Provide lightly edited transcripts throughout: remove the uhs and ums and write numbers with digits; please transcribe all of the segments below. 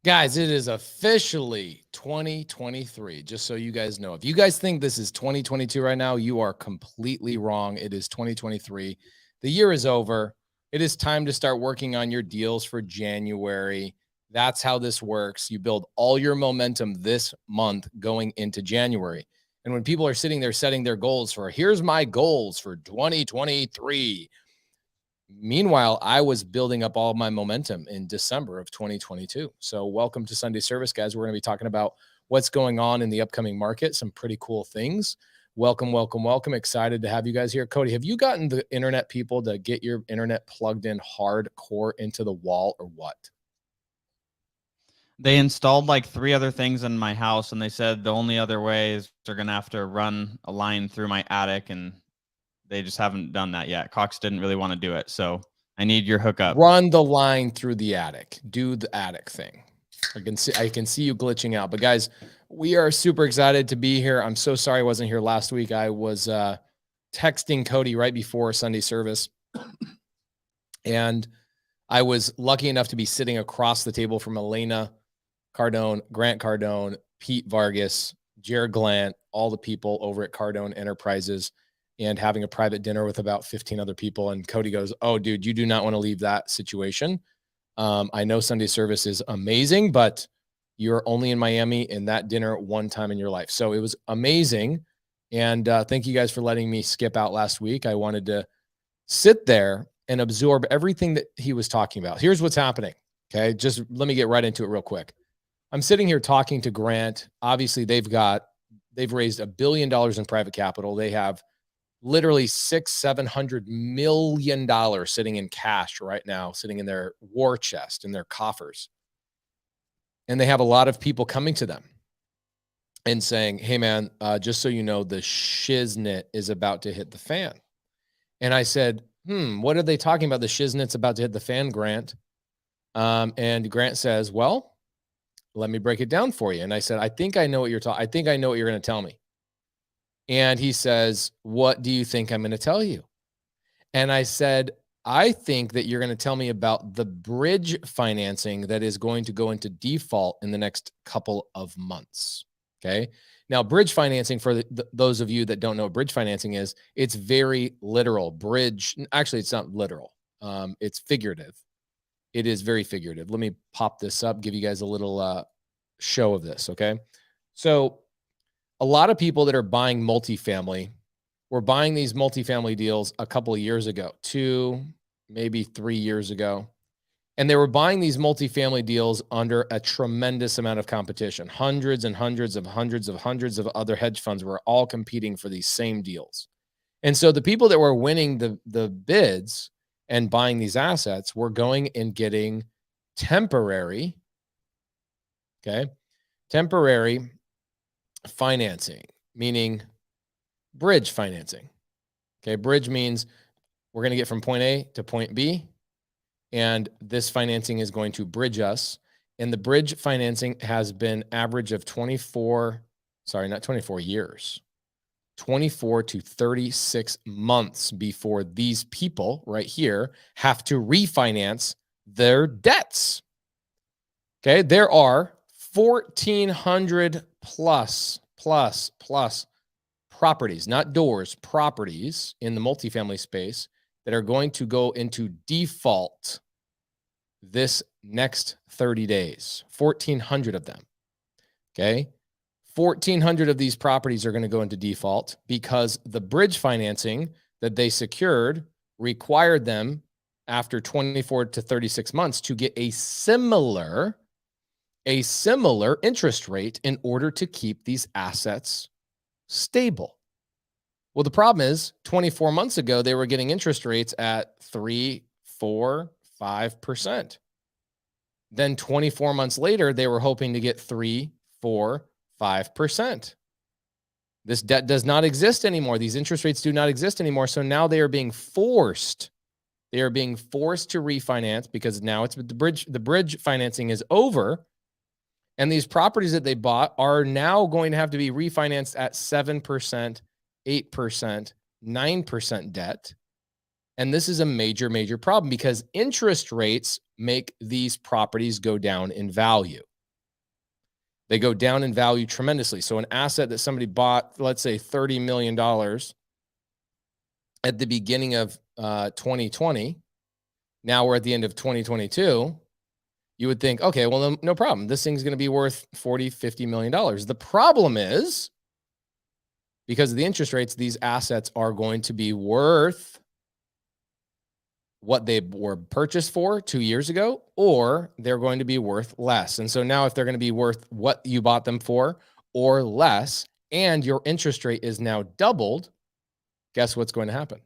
Guys, it is officially 2023, just so you guys know. If you guys think this is 2022 right now, you are completely wrong. It is 2023. The year is over. It is time to start working on your deals for January. That's how this works. You build all your momentum this month going into January. And when people are sitting there setting their goals for, here's my goals for 2023. Meanwhile, I was building up all my momentum in December of 2022. So, welcome to Sunday Service, guys. We're going to be talking about what's going on in the upcoming market, some pretty cool things. Welcome, welcome, welcome. Excited to have you guys here. Cody, have you gotten the internet people to get your internet plugged in hardcore into the wall or what? They installed like 3 other things in my house, and they said the only other way is they're going to have to run a line through my attic, and they just haven't done that yet. Cox didn't really want to do it, so I need your hookup. Run the line through the attic. Do the attic thing. I can see you glitching out. But guys, we are super excited to be here. I'm so sorry I wasn't here last week. I was texting Cody right before Sunday service. And I was lucky enough to be sitting across the table from Elena Cardone, Grant Cardone, Pete Vargas, Jared Glant, all the people over at Cardone Enterprises, and having a private dinner with about 15 other people. And Cody goes, "Oh, dude, you do not want to leave that situation. I know Sunday service is amazing, but you're only in Miami in that dinner one time in your life." So it was amazing. And thank you guys for letting me skip out last week. I wanted to sit there and absorb everything that he was talking about. Here's what's happening. Okay. Just let me get right into it real quick. I'm sitting here talking to Grant. Obviously, they've raised $1 billion in private capital. They have literally $600-700 million sitting in cash right now, sitting in their war chest, in their coffers. And they have a lot of people coming to them and saying, "Hey man, just so you know, the shiznit is about to hit the fan." And I said, what are they talking about? The shiznit's about to hit the fan, Grant. And Grant says, "Well, let me break it down for you." And I said, I think I know what you're going to tell me. And he says, "What do you think I'm going to tell you?" And I said, "I think that you're going to tell me about the bridge financing that is going to go into default in the next couple of months." Okay. Now, bridge financing, for those of you that don't know what bridge financing is, it's very literal. Bridge, actually, it's not literal. It's figurative. It is very figurative. Let me pop this up, give you guys a little show of this. Okay. So a lot of people that are buying multifamily were buying these multifamily deals a couple of years ago, 2, maybe 3 years ago. And they were buying these multifamily deals under a tremendous amount of competition. Hundreds and hundreds of other hedge funds were all competing for these same deals. And so the people that were winning the bids and buying these assets were going and getting temporary financing, meaning bridge financing. Okay, bridge means we're going to get from point A to point B, and this financing is going to bridge us. And the bridge financing has been average of 24 years, 24 to 36 months before these people right here have to refinance their debts. Okay, there are 1,400 plus properties, not doors, properties in the multifamily space that are going to go into default this next 30 days. 1,400 of them. Okay. 1,400 of these properties are going to go into default because the bridge financing that they secured required them after 24 to 36 months to get a similar interest rate in order to keep these assets stable. Well, the problem is 24 months ago, they were getting interest rates at 3, 4, 5%. Then 24 months later, they were hoping to get 3, 4, 5%. This debt does not exist anymore. These interest rates do not exist anymore. So now they are being forced. They are being forced to refinance because now it's the bridge financing is over. And these properties that they bought are now going to have to be refinanced at 7%, 8%, 9% debt. And this is a major problem because interest rates make these properties go down in value. They go down in value tremendously. So an asset that somebody bought, let's say $30 million at the beginning of 2020, now we're at the end of 2022, you would think, okay, well, no problem. This thing's going to be worth $40, $50 million. The problem is, because of the interest rates, these assets are going to be worth what they were purchased for 2 years ago, or they're going to be worth less. And so now if they're going to be worth what you bought them for or less, and your interest rate is now doubled, guess what's going to happen?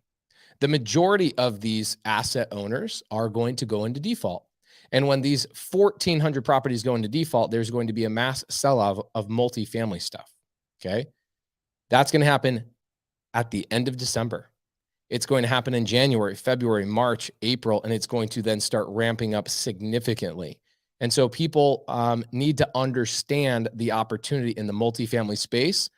The majority of these asset owners are going to go into default. And when these 1,400 properties go into default, there's going to be a mass sell-off of multifamily stuff. Okay. That's going to happen at the end of December. It's going to happen in January, February, March, April, and it's going to then start ramping up significantly. And so people need to understand the opportunity in the multifamily space.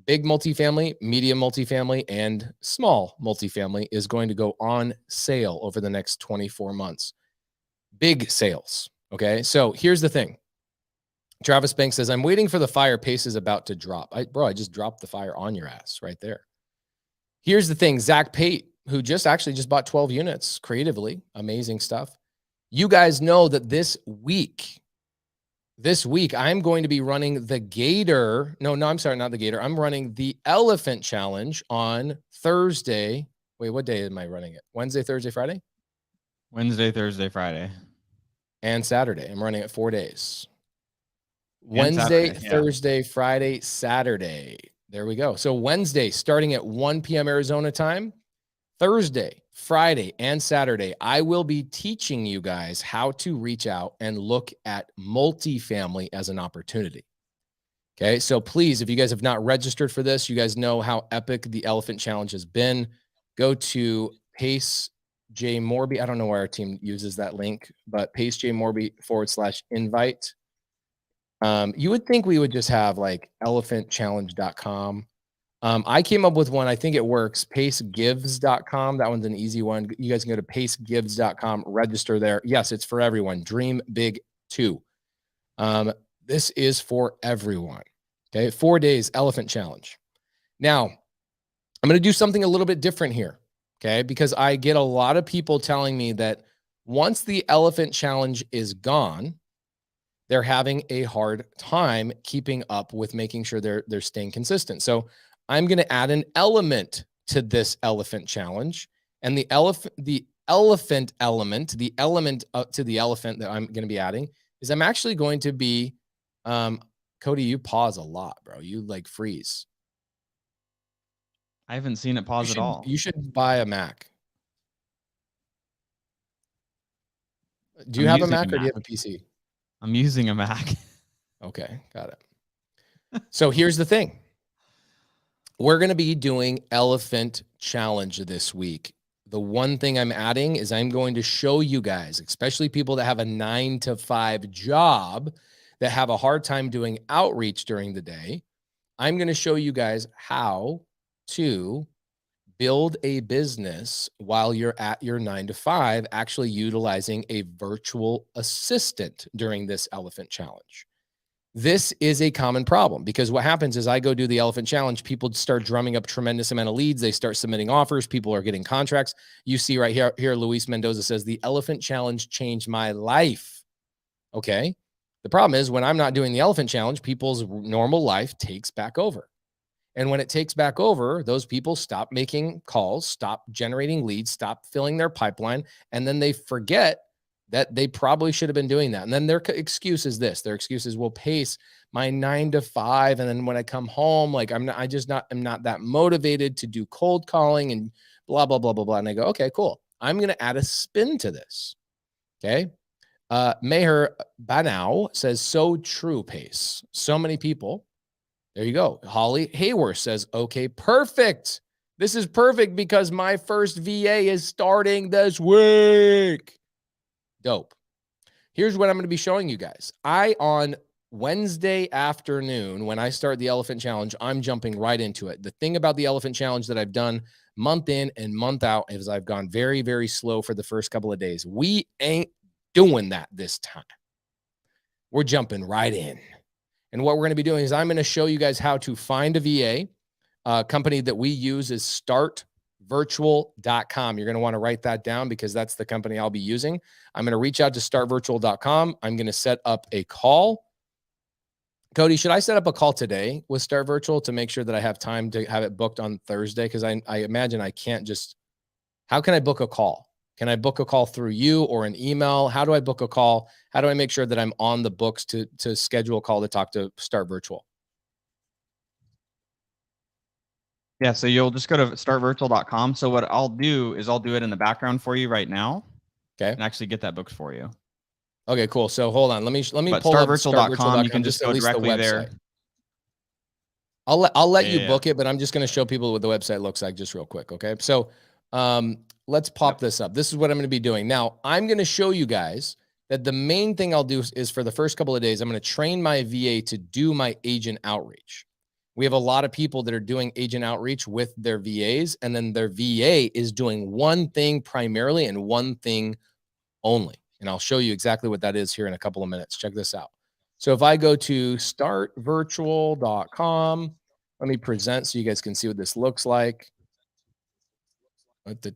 Big multifamily, medium multifamily, and small multifamily is going to go on sale over the next 24 months. Big sales. Okay. So here's the thing. Travis Banks says, I'm waiting for the fire. Pace is about to drop. I just dropped the fire on your ass right there. Here's the thing. Zach Pate, who just bought 12 units creatively. Amazing stuff. You guys know that this week, I'm going to be running the Gator. No, I'm sorry, not the Gator. I'm running the Elephant Challenge on Thursday. Wait, what day am I running it? Wednesday, Thursday, Friday? Wednesday, Thursday, Friday. And Saturday. I'm running it 4 days. And Wednesday, Saturday, Thursday, Friday, Saturday. There we go. So Wednesday, starting at 1 p.m. Arizona time, Thursday, Friday, and Saturday, I will be teaching you guys how to reach out and look at multifamily as an opportunity. Okay. So please, if you guys have not registered for this, you guys know how epic the Elephant Challenge has been. Go to Pace J Morby. I don't know why our team uses that link, but Pace J Morby /invite. You would think we would just have like elephantchallenge.com. I came up with one. I think it works. Pacegives.com. That one's an easy one. You guys can go to pacegives.com, register there. Yes, it's for everyone. Dream Big 2. This is for everyone. Okay. 4 days Elephant Challenge. Now, I'm going to do something a little bit different here. Okay. Because I get a lot of people telling me that once the Elephant Challenge is gone, they're having a hard time keeping up with making sure they're staying consistent. So I'm going to add an element to this Elephant Challenge, and the element to the elephant that I'm going to be adding is I'm actually going to be, Cody, you pause a lot, bro. You like freeze. I haven't seen it pause at all. You should buy a Mac. Do you have a Mac or do you have a PC? I'm using a Mac. Okay, got it. So here's the thing. We're going to be doing Elephant Challenge this week. The one thing I'm adding is I'm going to show you guys, especially people that have a 9-to-5 job that have a hard time doing outreach during the day. I'm going to show you guys how to build a business while you're at your 9-to-5, actually utilizing a virtual assistant during this Elephant Challenge. This is a common problem because what happens is I go do the Elephant Challenge. People start drumming up tremendous amount of leads. They start submitting offers. People are getting contracts. You see right here, Luis Mendoza says, the Elephant Challenge changed my life. Okay. The problem is when I'm not doing the Elephant Challenge, people's normal life takes back over. And when it takes back over, those people stop making calls, stop generating leads, stop filling their pipeline, and then they forget that they probably should have been doing that. And then their excuse is this. Their excuse is, well, Pace, my 9-to-5, and then when I come home, like I'm not that motivated to do cold calling and blah, blah, blah, blah, blah. And I go, okay, cool. I'm going to add a spin to this. Okay. Meher Banau says, so true, Pace. So many people. There you go. Holly Hayworth says, okay, perfect. This is perfect because my first VA is starting this week. Dope. Here's what I'm going to be showing you guys. On Wednesday afternoon, when I start the Elephant Challenge, I'm jumping right into it. The thing about the Elephant Challenge that I've done month in and month out is I've gone very, very slow for the first couple of days. We ain't doing that this time. We're jumping right in. And what we're going to be doing is I'm going to show you guys how to find a VA. Company that we use is startvirtual.com. You're going to want to write that down because that's the company I'll be using. I'm going to reach out to startvirtual.com. I'm going to set up a call. Cody, should I set up a call today with Start Virtual to make sure that I have time to have it booked on Thursday? Because I imagine I can't just, how can I book a call? Can I book a call through you or an email? How do I book a call? How do I make sure that I'm on the books to schedule a call to talk to Start Virtual? Yeah, so you'll just go to startvirtual.com. So what I'll do is I'll do it in the background for you right now. Okay. And actually get that booked for you. Okay, cool. So hold on. Let me But pull up startvirtual.com. You can just go directly there. I'll let you book it, but I'm just going to show people what the website looks like just real quick. Okay. So let's pop this up. This is what I'm going to be doing. Now I'm going to show you guys that the main thing I'll do is for the first couple of days, I'm going to train my VA to do my agent outreach. We have a lot of people that are doing agent outreach with their VAs, and then their VA is doing one thing primarily and one thing only. And I'll show you exactly what that is here in a couple of minutes. Check this out. So if I go to startvirtual.com, let me present so you guys can see what this looks like.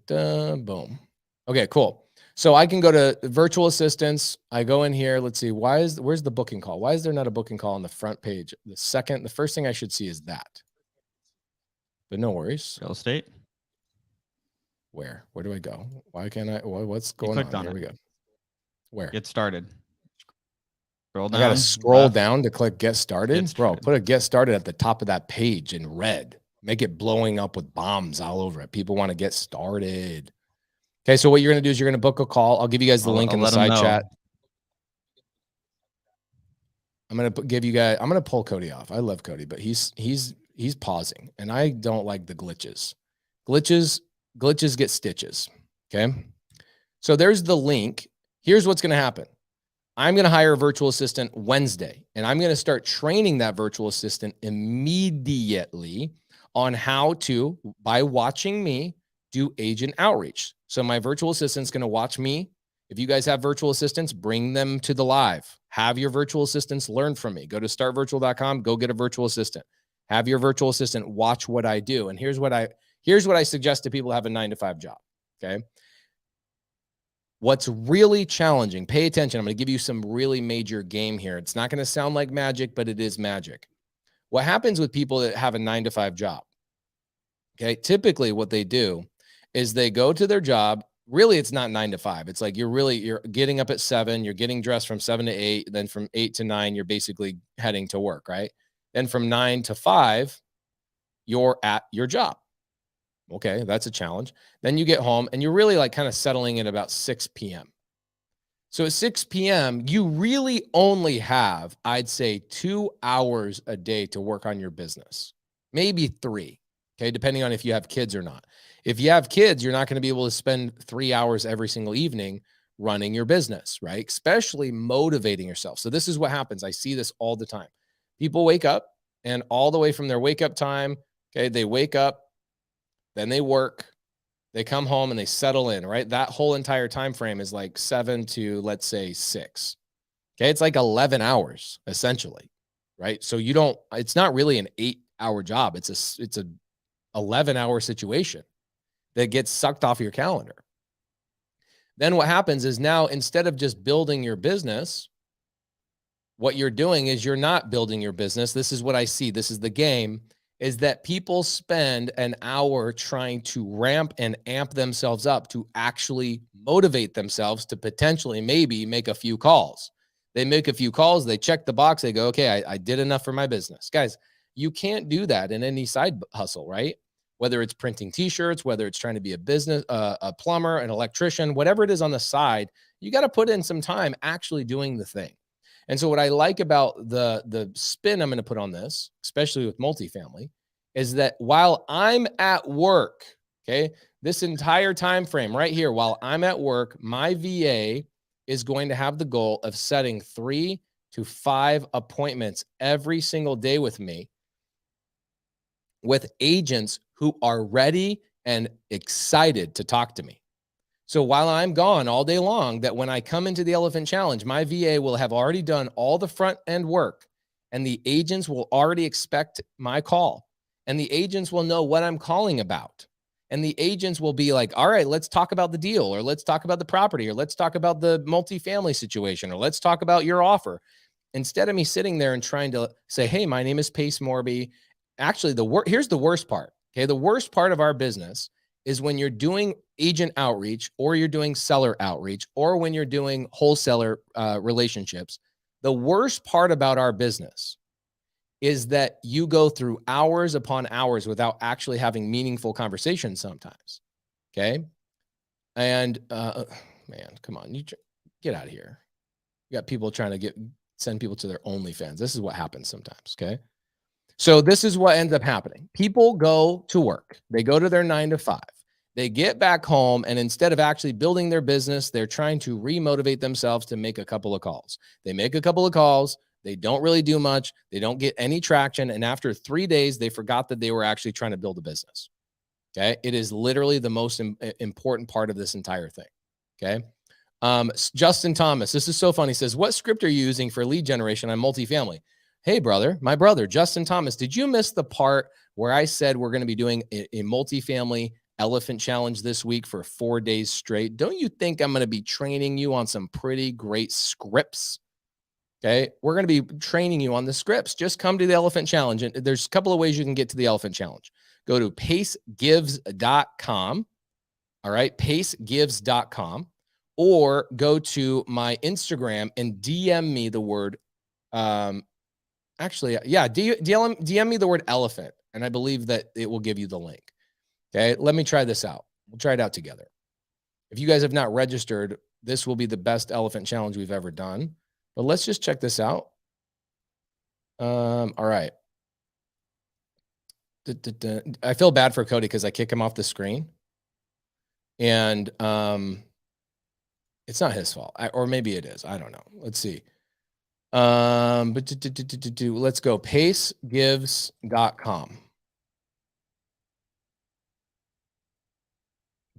Boom. Okay, cool. So I can go to virtual assistants. I go in here. Let's see. Where's the booking call? Why is there not a booking call on the front page? The first thing I should see is that. But no worries. Real estate. Where do I go? Why can't I? What's going on? Here we go. Where? Get started. Scroll down. I got to scroll down to click get started. Bro, put a get started at the top of that page in red. Make it blowing up with bombs all over it. People want to get started. Okay, so what you're going to do is you're going to book a call. I'll give you guys the link in the side chat. I'm going to give you guys, I'm going to pull Cody off. I love Cody, but he's pausing, and I don't like the glitches. Glitches get stitches. Okay. So there's the link. Here's what's going to happen. I'm going to hire a virtual assistant Wednesday, and I'm going to start training that virtual assistant immediately on how to, by watching me, do agent outreach. So my virtual assistant's going to watch me. If you guys have virtual assistants, bring them to the live. Have your virtual assistants learn from me. Go to startvirtual.com, go get a virtual assistant. Have your virtual assistant watch what I do. And here's what I suggest to people who have a 9-to-5 job. Okay. What's really challenging, pay attention. I'm going to give you some really major game here. It's not going to sound like magic, but it is magic. What happens with people that have a 9-to-5 job? Okay. Typically what they do is they go to their job. Really, it's not 9 to 5. It's like you're getting up at 7, you're getting dressed from 7 to 8, then from 8 to 9, you're basically heading to work, right? Then from 9 to 5, you're at your job. Okay, that's a challenge. Then you get home and you're really like kind of settling at about 6 p.m. So at 6 p.m., you really only have, I'd say, 2 hours a day to work on your business, maybe 3. Okay, depending on if you have kids or not. If you have kids, you're not going to be able to spend 3 hours every single evening running your business, right? Especially motivating yourself. So this is what happens. I see this all the time. People wake up, and all the way from their wake up time, okay, they wake up, then they work, they come home, and they settle in, right? That whole entire time frame is like 7 to, let's say, 6. Okay, it's like 11 hours essentially, right? So it's not really an 8-hour job. It's a 11-hour situation that gets sucked off your calendar. Then what happens is now, instead of just building your business, what you're doing is you're not building your business. This is what I see. This is the game, is that people spend an hour trying to ramp and amp themselves up to actually motivate themselves to potentially maybe make a few calls. They make a few calls, they check the box, they go, okay, I did enough for my business. Guys, you can't do that in any side hustle, right? Whether it's printing t-shirts, whether it's trying to be a business, a plumber, an electrician, whatever it is on the side, you got to put in some time actually doing the thing. And so what I like about the spin I'm going to put on this, especially with multifamily, is that while I'm at work, okay, this entire time frame right here, while I'm at work, my VA is going to have the goal of setting 3 to 5 appointments every single day with me, with agents who are ready and excited to talk to me. So while I'm gone all day long, that when I come into the Elephant Challenge, my VA will have already done all the front end work, and the agents will already expect my call, and the agents will know what I'm calling about. And the agents will be like, all right, let's talk about the deal, or let's talk about the property, or let's talk about the multifamily situation, or let's talk about your offer. Instead of me sitting there and trying to say, hey, my name is Pace Morby. Actually, here's the worst part. Okay. The worst part of our business is when you're doing agent outreach, or you're doing seller outreach, or when you're doing wholesaler relationships. The worst part about our business is that you go through hours upon hours without actually having meaningful conversations sometimes. Okay. And man, come on, get out of here. You got people trying to send people to their OnlyFans. This is what happens sometimes. Okay. So this is what ends up happening. People go to work. They go to their 9 to 5. They get back home, and instead of actually building their business, they're trying to remotivate themselves to make a couple of calls. They make a couple of calls. They don't really do much. They don't get any traction. And after 3 days, they forgot that they were actually trying to build a business. Okay. It is literally the most important part of this entire thing. Okay. Justin Thomas, this is so funny. He says, what script are you using for lead generation on multifamily? Hey, my brother, Justin Thomas, did you miss the part where I said we're going to be doing a multifamily elephant challenge this week for 4 days straight? Don't you think I'm going to be training you on some pretty great scripts? Okay. We're going to be training you on the scripts. Just come to the elephant challenge. And there's a couple of ways you can get to the elephant challenge. Go to pacegives.com. All right. Pacegives.com. Or go to my Instagram and DM me the word, DM me the word elephant. And I believe that it will give you the link. Okay. Let me try this out. We'll try it out together. If you guys have not registered, this will be the best elephant challenge we've ever done. But let's just check this out. All right. I feel bad for Cody because I kick him off the screen. And it's not his fault. Or maybe it is. I don't know. Let's see. But let's go pacegives.com.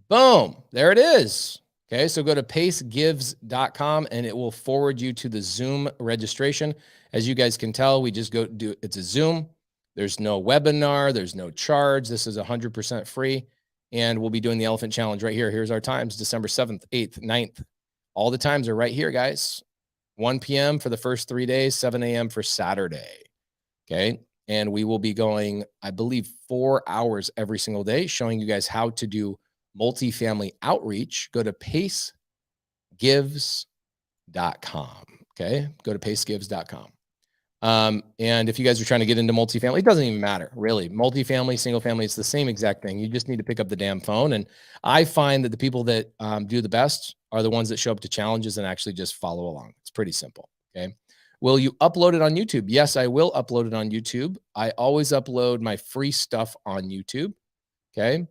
Boom. There it is. Okay. So go to pacegives.com and it will forward you to the Zoom registration. As you guys can tell, we just it's a Zoom. There's no webinar. There's no charge. This is 100% free. And we'll be doing the elephant challenge right here. Here's our times, December 7th, 8th, 9th. All the times are right here, guys. 1 p.m. for the first 3 days, 7 a.m. for Saturday. Okay. And we will be going, I believe, 4 hours every single day, showing you guys how to do multifamily outreach. Go to pacegives.com. Okay. Go to pacegives.com. And if you guys are trying to get into multifamily, it doesn't even matter, really. Multifamily, single family, it's the same exact thing. You just need to pick up the damn phone. And I find that the people that do the best are the ones that show up to challenges and actually just follow along. It's pretty simple. Okay. Will you upload it on YouTube? Yes, I will upload it on YouTube. I always upload my free stuff on YouTube. Okay.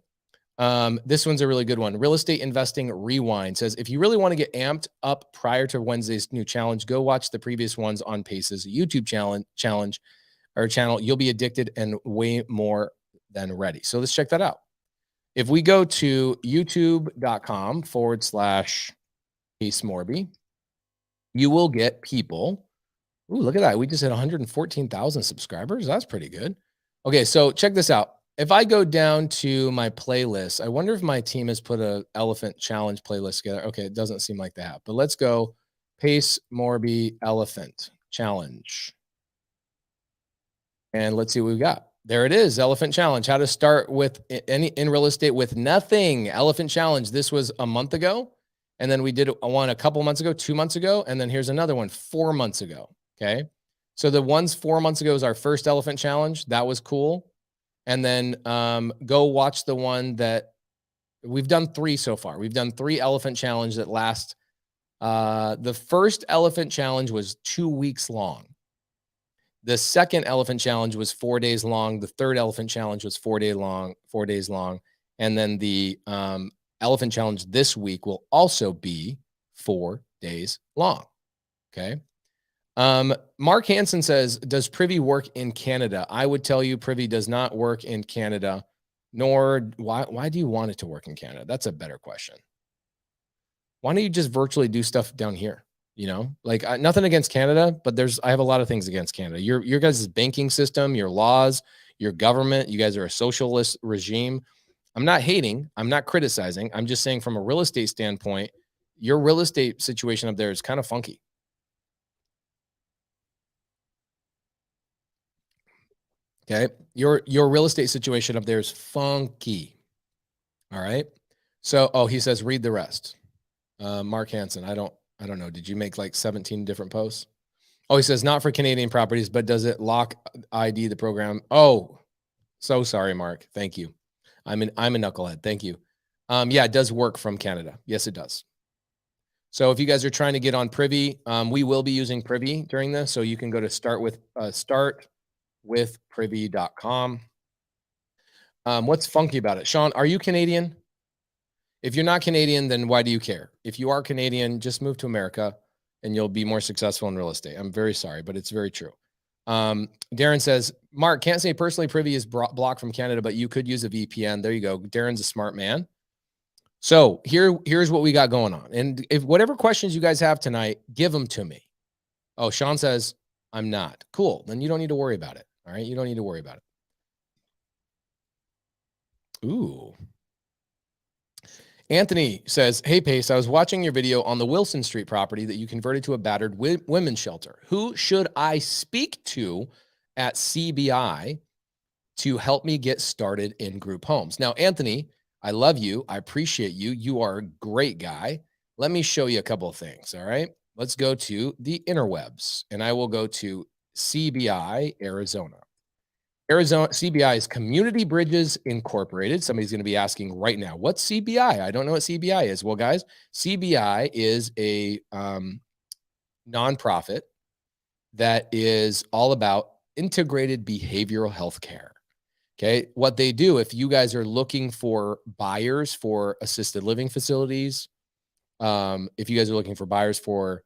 This one's a really good one. Real Estate Investing Rewind says, if you really want to get amped up prior to Wednesday's new challenge, go watch the previous ones on Pace's YouTube channel. You'll be addicted and way more than ready. So let's check that out. If we go to youtube.com/Pace Morby, you will get people. Ooh, look at that. We just hit 114,000 subscribers. That's pretty good. Okay. So check this out. If I go down to my playlist, I wonder if my team has put a elephant challenge playlist together. Okay, it doesn't seem like they have, but let's go Pace Morby elephant challenge. And let's see what we've got. There it is, elephant challenge. How to start with in real estate with nothing. Elephant challenge. This was a month ago. And then we did one a couple months ago, 2 months ago. And then here's another one 4 months ago. Okay. So the ones 4 months ago is our first elephant challenge. That was cool. And then go watch the one that we've done 3 so far. We've done 3 elephant challenge that last. The first elephant challenge was 2 weeks long. The second elephant challenge was 4 days long. The third elephant challenge was 4 days long. And then the elephant challenge this week will also be 4 days long. Okay. Mark Hansen says, does Privy work in Canada? I would tell you Privy does not work in Canada, nor why do you want it to work in Canada? That's a better question. Why don't you just virtually do stuff down here? You know, like nothing against Canada, but I have a lot of things against Canada. Your guys' banking system, your laws, your government, you guys are a socialist regime. I'm not hating, I'm not criticizing. I'm just saying from a real estate standpoint, your real estate situation up there is kind of funky. Okay. Your real estate situation up there is funky. All right. So, oh, he says, read the rest. Mark Hansen, I don't know. Did you make like 17 different posts? Oh, he says not for Canadian properties, but does it lock ID the program? Oh, so sorry, Mark. Thank you. I'm a knucklehead. Thank you. Yeah, it does work from Canada. Yes, it does. So if you guys are trying to get on Privy, we will be using Privy during this. So you can go to startwithprivy.com. What's funky about it? Sean, are you Canadian? If you're not Canadian, then why do you care? If you are Canadian, just move to America and you'll be more successful in real estate. I'm very sorry, but it's very true. Darren says, Mark, can't say personally Privy is blocked from Canada, but you could use a VPN. There you go. Darren's a smart man. So here's what we got going on. And if whatever questions you guys have tonight, give them to me. Oh, Sean says, I'm not. Cool. Then you don't need to worry about it. All right. You don't need to worry about it. Ooh. Anthony says, hey, Pace, I was watching your video on the Wilson Street property that you converted to a battered women's shelter. Who should I speak to at CBI to help me get started in group homes? Now, Anthony, I love you. I appreciate you. You are a great guy. Let me show you a couple of things. All right. Let's go to the interwebs and I will go to CBI, Arizona. Arizona CBI is Community Bridges Incorporated. Somebody's going to be asking right now, what's CBI? I don't know what CBI is. Well, guys, CBI is a nonprofit that is all about integrated behavioral health care. Okay. What they do, if you guys are looking for buyers for assisted living facilities, if you guys are looking for buyers for,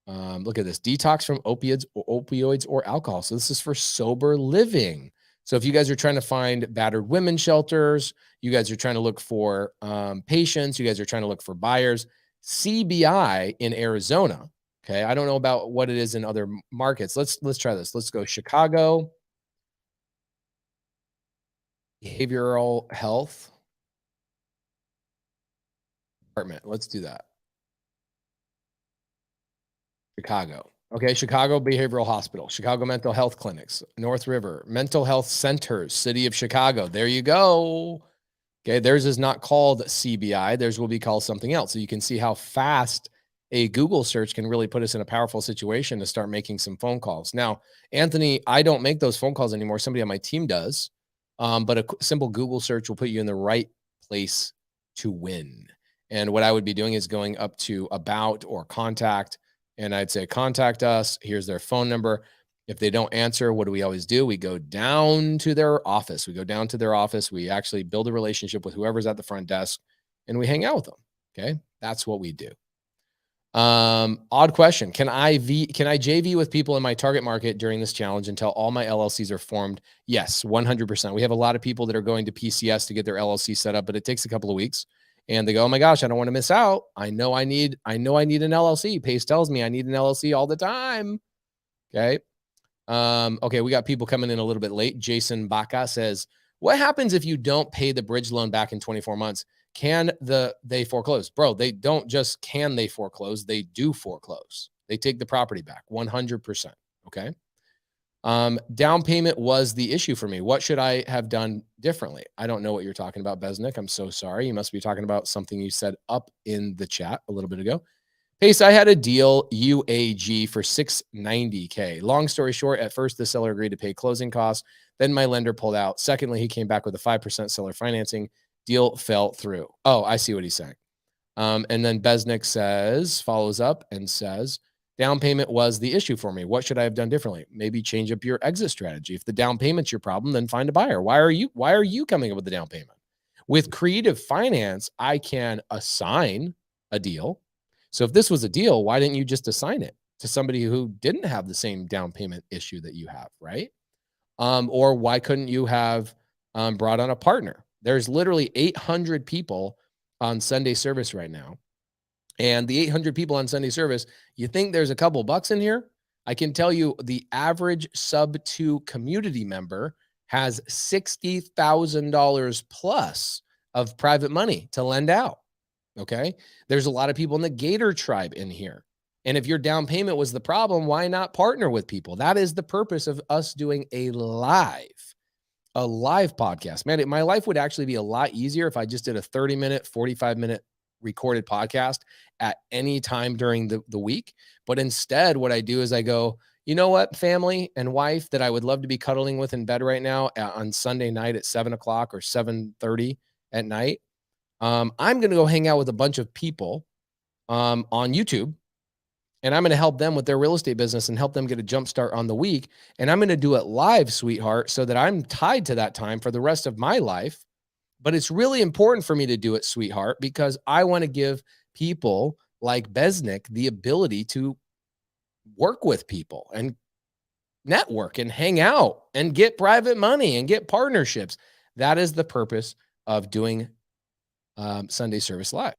look at this, detox from opioids or alcohol. So this is for sober living. So if you guys are trying to find battered women's shelters, you guys are trying to look for patients, you guys are trying to look for buyers, CBI in Arizona. Okay. I don't know about what it is in other markets. Let's try this. Let's go Chicago. Behavioral health department. Let's do that. Chicago. Okay, Chicago Behavioral Hospital, Chicago Mental Health Clinics, North River Mental Health Centers, City of Chicago. There you go. Okay, theirs is not called CBI. Theirs will be called something else. So you can see how fast a Google search can really put us in a powerful situation to start making some phone calls. Now, Anthony, I don't make those phone calls anymore. Somebody on my team does. But a simple Google search will put you in the right place to win. And what I would be doing is going up to about or contact, and I'd say, contact us. Here's their phone number. If they don't answer, what do we always do? We go down to their office. We go down to their office. We actually build a relationship with whoever's at the front desk and we hang out with them. Okay. That's what we do. Odd question. Can I JV with people in my target market during this challenge until all my LLCs are formed? Yes, 100%. We have a lot of people that are going to PCS to get their LLC set up, but it takes a couple of weeks. And they go, oh my gosh, I don't want to miss out. I know I need an LLC. Pace tells me I need an LLC all the time. Okay. Okay. We got people coming in a little bit late. Jason Baca says, what happens if you don't pay the bridge loan back in 24 months? Can they foreclose? Bro, they don't just can they foreclose, they do foreclose. They take the property back 100%. Okay. Down payment was the issue for me. What should I have done differently? I don't know what you're talking about, Besnick. I'm so sorry. You must be talking about something you said up in the chat a little bit ago. Pace, I had a deal UAG for $690K. Long story short, at first the seller agreed to pay closing costs. Then my lender pulled out. Secondly, he came back with a 5% seller financing. Deal fell through. Oh, I see what he's saying. And then Besnick follows up and says, down payment was the issue for me. What should I have done differently? Maybe change up your exit strategy. If the down payment's your problem, then find a buyer. Why are you coming up with the down payment? With creative finance, I can assign a deal. So if this was a deal, why didn't you just assign it to somebody who didn't have the same down payment issue that you have, right? Or why couldn't you have brought on a partner? There's literally 800 people on Sunday service right now. And the 800 people on Sunday service, you think there's a couple bucks in here? I can tell you the average sub 2 community member has $60,000 plus of private money to lend out. Okay. There's a lot of people in the Gator tribe in here. And if your down payment was the problem, why not partner with people? That is the purpose of us doing a live podcast. Man, my life would actually be a lot easier if I just did a 30-minute, 45-minute recorded podcast at any time during the week. But instead, what I do is I go, you know what, family and wife that I would love to be cuddling with in bed right now on Sunday night at 7 o'clock or 7:30 at night. I'm going to go hang out with a bunch of people on YouTube, and I'm going to help them with their real estate business and help them get a jump start on the week. And I'm going to do it live, sweetheart, so that I'm tied to that time for the rest of my life. But it's really important for me to do it, sweetheart, because I want to give people like Besnick the ability to work with people and network and hang out and get private money and get partnerships. That is the purpose of doing Sunday service live.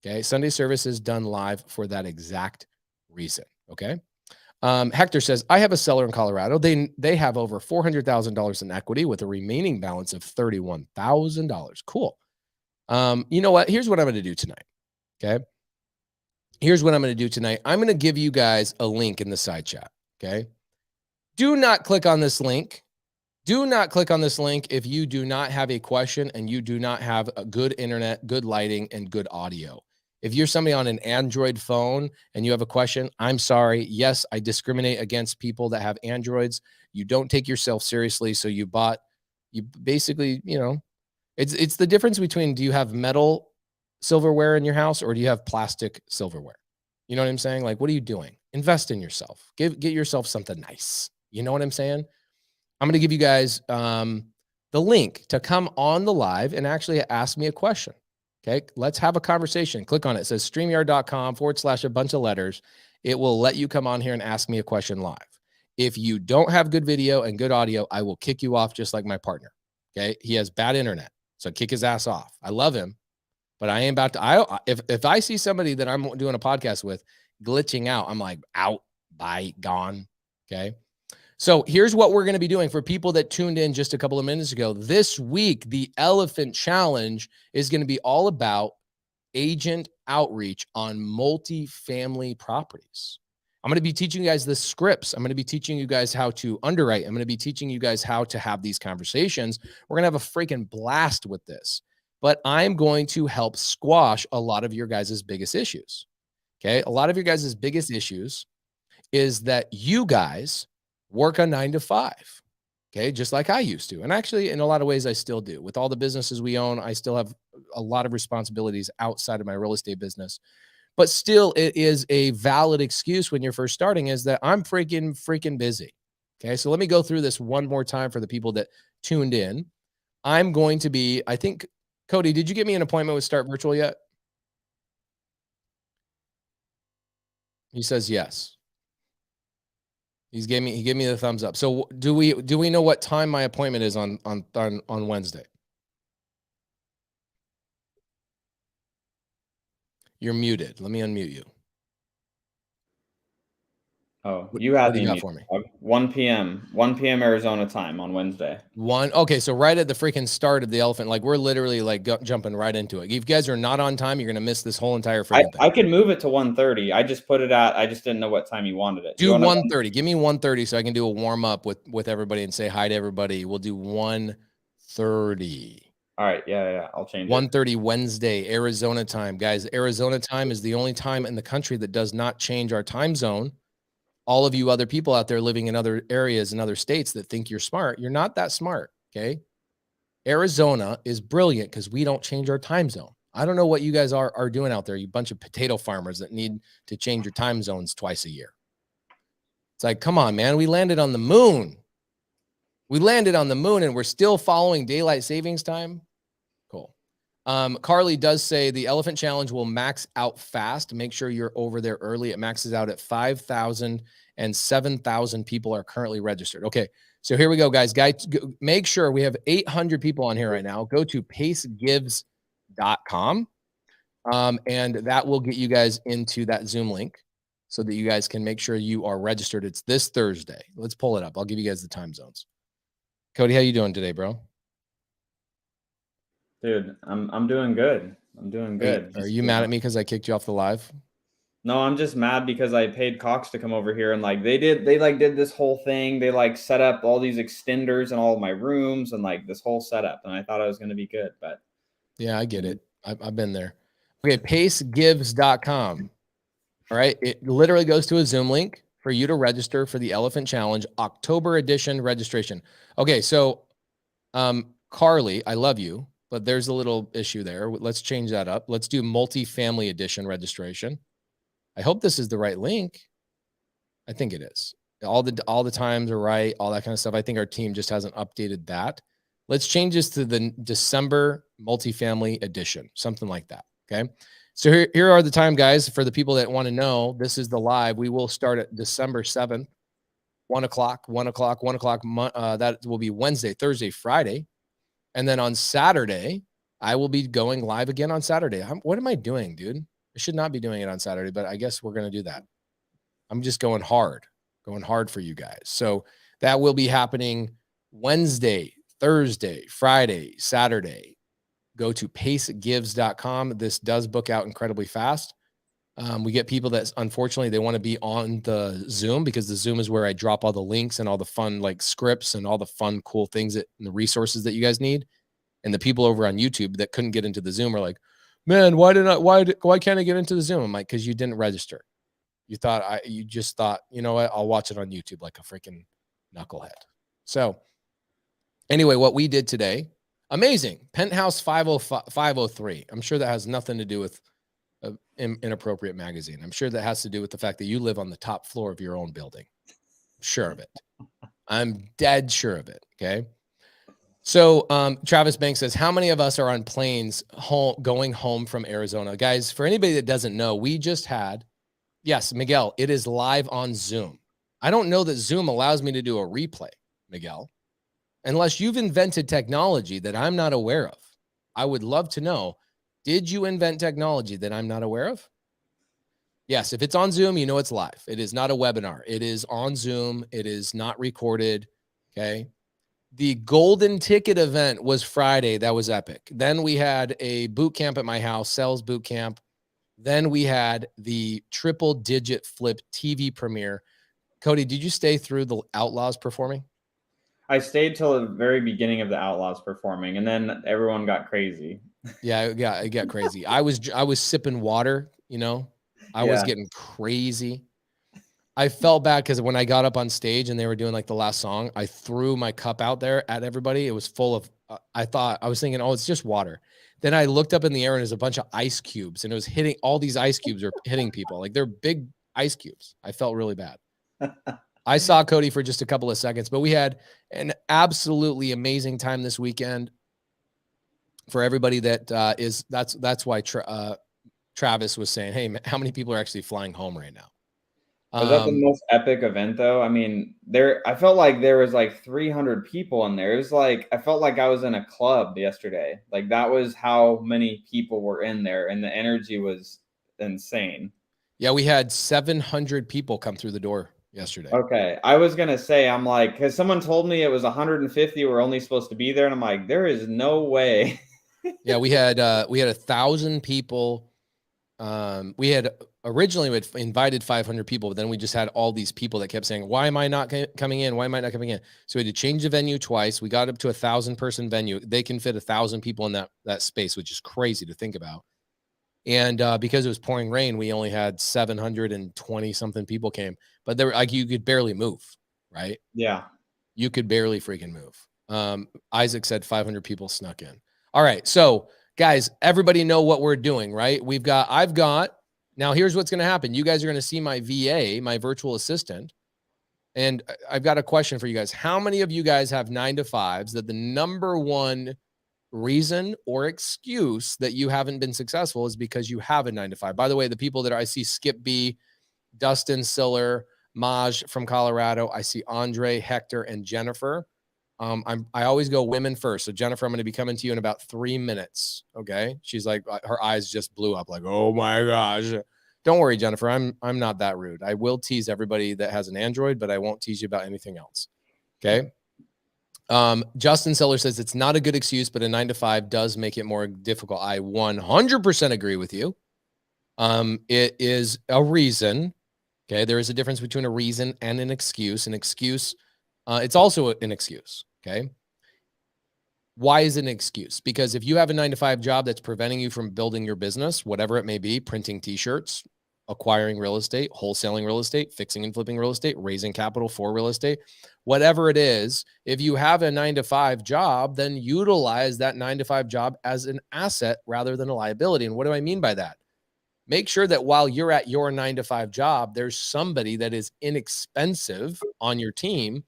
Okay. Sunday service is done live for that exact reason. Okay. Hector says, I have a seller in Colorado. They have over $400,000 in equity with a remaining balance of $31,000. Cool. You know what? Here's what I'm going to do tonight. Okay. Here's what I'm going to do tonight. I'm going to give you guys a link in the side chat. Okay. Do not click on this link. Do not click on this link if you do not have a question and you do not have a good internet, good lighting, and good audio. If you're somebody on an Android phone and you have a question, I'm sorry. Yes, I discriminate against people that have Androids. You don't take yourself seriously. So you basically, it's the difference between, do you have metal silverware in your house or do you have plastic silverware? You know what I'm saying? Like, what are you doing? Invest in yourself. Get yourself something nice. You know what I'm saying? I'm going to give you guys the link to come on the live and actually ask me a question. Okay, let's have a conversation. Click on it. It says StreamYard.com/a bunch of letters. It will let you come on here and ask me a question live. If you don't have good video and good audio, I will kick you off just like my partner. Okay, he has bad internet, so kick his ass off. I love him, but I ain't about to. If I see somebody that I'm doing a podcast with glitching out, I'm like, out, bye, gone. Okay. So here's what we're going to be doing for people that tuned in just a couple of minutes ago. This week, the Elephant Challenge is going to be all about agent outreach on multifamily properties. I'm going to be teaching you guys the scripts. I'm going to be teaching you guys how to underwrite. I'm going to be teaching you guys how to have these conversations. We're going to have a freaking blast with this. But I'm going to help squash a lot of your guys' biggest issues. Okay? A lot of your guys' biggest issues is that you guys work a 9 to 5. Okay. Just like I used to. And actually, in a lot of ways, I still do. With all the businesses we own, I still have a lot of responsibilities outside of my real estate business. But still, it is a valid excuse when you're first starting is that I'm freaking busy. Okay. So let me go through this one more time for the people that tuned in. I'm going to be, I think, Cody, did you get me an appointment with Start Virtual yet? He says yes. He gave me the thumbs up. So do we know what time my appointment is on Wednesday? You're muted. Let me unmute you. Oh, you had me for me. 1 p.m. Arizona time on Wednesday. Okay, so right at the freaking start of the Elephant, like we're literally like jumping right into it. If you guys are not on time, you're gonna miss this whole entire freaking thing. I could move it to 1:30. I just put it at. I just didn't know what time you wanted it. Do 1:30. Give me 1:30 so I can do a warm up with everybody and say hi to everybody. We'll do 1:30. All right, yeah, I'll change 1:30 Wednesday, Arizona time, guys. Arizona time is the only time in the country that does not change our time zone. All of you other people out there living in other areas and other states that think you're smart, you're not that smart, okay? Arizona is brilliant because we don't change our time zone. I don't know what you guys are doing out there, you bunch of potato farmers that need to change your time zones twice a year. It's like, come on, man, we landed on the moon. We landed on the moon and we're still following daylight savings time. Cool. Carly does say the Elephant Challenge will max out fast. Make sure you're over there early. It maxes out at 5,000 and 7,000 people are currently registered. Okay, so here we go, guys. Make sure we have 800 people on here right now. Go to pacegives.com. And that will get you guys into that Zoom link so that you guys can make sure you are registered. It's this Thursday. Let's pull it up. I'll give you guys the time zones. Cody, how you doing today, bro? Dude, I'm doing good. I'm doing good. Are you mad at me because I kicked you off the live? No, I'm just mad because I paid Cox to come over here and like they did this whole thing. They like set up all these extenders in all of my rooms and like this whole setup. And I thought I was going to be good, but yeah, I get it. I've been there. Okay, pacegives.com. All right. It literally goes to a Zoom link for you to register for the Elephant Challenge October edition registration. Okay, so Carly, I love you, but there's a little issue there. Let's change that up. Let's do multifamily edition registration. I hope this is the right link. I think it is. All the times are right, all that kind of stuff. I think our team just hasn't updated that. Let's change this to the December multifamily edition, something like that. Okay. So here are the time, guys, for the people that want to know. This is the live. We will start at December 7th, 1 o'clock. That will be Wednesday, Thursday, Friday. And then on Saturday, I will be going live again on Saturday. What am I doing, dude? I should not be doing it on Saturday, but I guess we're going to do that. I'm just going hard for you guys. So that will be happening Wednesday, Thursday, Friday, Saturday. Go to pacegives.com. This does book out incredibly fast. We get people that unfortunately they want to be on the Zoom because the Zoom is where I drop all the links and all the fun like scripts and all the fun, cool things and the resources that you guys need. And the people over on YouTube that couldn't get into the Zoom are like, man, why can't I get into the Zoom? I'm like, because you didn't register. You just thought, you know what? I'll watch it on YouTube like a freaking knucklehead. So anyway, what we did today, amazing. Penthouse 503. I'm sure that has nothing to do with Inappropriate Magazine. I'm sure that has to do with the fact that you live on the top floor of your own building. Sure of it. I'm dead sure of it. Okay. So Travis Banks says, how many of us are on planes going home from Arizona? Guys, for anybody that doesn't know, we just had, yes, Miguel, it is live on Zoom. I don't know that Zoom allows me to do a replay, Miguel, unless you've invented technology that I'm not aware of. I would love to know, did you invent technology that I'm not aware of? Yes, if it's on Zoom, you know it's live. It is not a webinar. It is on Zoom. It is not recorded, okay? The golden ticket event was Friday. That was epic. Then we had a boot camp at my house, sales boot camp. Then we had the triple digit flip TV premiere. Cody, did you stay through the Outlaws performing? I stayed till the very beginning of the Outlaws performing, and then everyone got crazy. Yeah, it got crazy. I was sipping water, you know. I was getting crazy. I felt bad because when I got up on stage and they were doing like the last song, I threw my cup out there at everybody. It was full of, I was thinking, oh, it's just water. Then I looked up in the air and there's a bunch of ice cubes and it was hitting, all these ice cubes are hitting people. Like they're big ice cubes. I felt really bad. I saw Cody for just a couple of seconds, but we had an absolutely amazing time this weekend. For everybody that that's why Travis was saying, hey, how many people are actually flying home right now? Was that the most epic event though? I mean, I felt like there was like 300 people in there. It was like, I felt like I was in a club yesterday. Like that was how many people were in there and the energy was insane. Yeah, we had 700 people come through the door yesterday. Okay. I was going to say, I'm like, because someone told me it was 150 were only supposed to be there. And I'm like, there is no way. Yeah, we had 1,000 people. We had originally invited 500 people, but then we just had all these people that kept saying, why am I not coming in? Why am I not coming in? So we had to change the venue twice. We got up to 1,000 person venue. They can fit 1,000 people in that space, which is crazy to think about. And because it was pouring rain, we only had 720 something people came, but there like you could barely move, right? Yeah. You could barely freaking move. Isaac said 500 people snuck in. All right. So guys, everybody know what we're doing, right? Now here's what's going to happen. You guys are going to see my VA, my virtual assistant. And I've got a question for you guys. How many of you guys have 9-to-5s that the number one reason or excuse that you haven't been successful is because you have a 9-to-5? By the way, the people that I see, Skip B, Dustin Siller, Maj from Colorado. I see Andre, Hector, and Jennifer. I always go women first. So Jennifer, I'm going to be coming to you in about 3 minutes. Okay. She's like, her eyes just blew up like, oh my gosh. Don't worry, Jennifer. I'm not that rude. I will tease everybody that has an Android, but I won't tease you about anything else. Okay. Justin Seller says it's not a good excuse, but a 9-to-5 does make it more difficult. I 100% agree with you. It is a reason. Okay. There is a difference between a reason and an excuse. An excuse, it's also an excuse. Okay. Why is it an excuse? Because if you have a 9-to-5 job that's preventing you from building your business, whatever it may be, printing t-shirts, acquiring real estate, wholesaling real estate, fixing and flipping real estate, raising capital for real estate, whatever it is, if you have a 9-to-5 job, then utilize that 9-to-5 job as an asset rather than a liability. And what do I mean by that? Make sure that while you're at your 9-to-5 job, there's somebody that is inexpensive on your team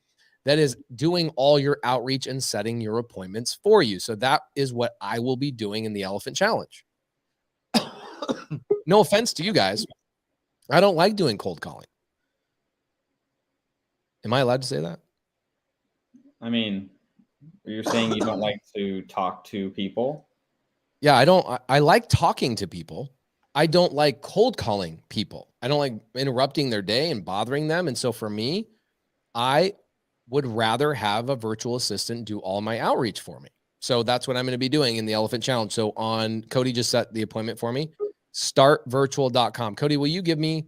that is doing all your outreach and setting your appointments for you. So that is what I will be doing in the Elephant Challenge. No offense to you guys. I don't like doing cold calling. Am I allowed to say that? I mean, you're saying you don't like to talk to people? Yeah, I like talking to people. I don't like cold calling people. I don't like interrupting their day and bothering them. And so for me, I would rather have a virtual assistant do all my outreach for me. So that's what I'm going to be doing in the Elephant Challenge. So Cody just set the appointment for me, startvirtual.com. Cody, will you give me,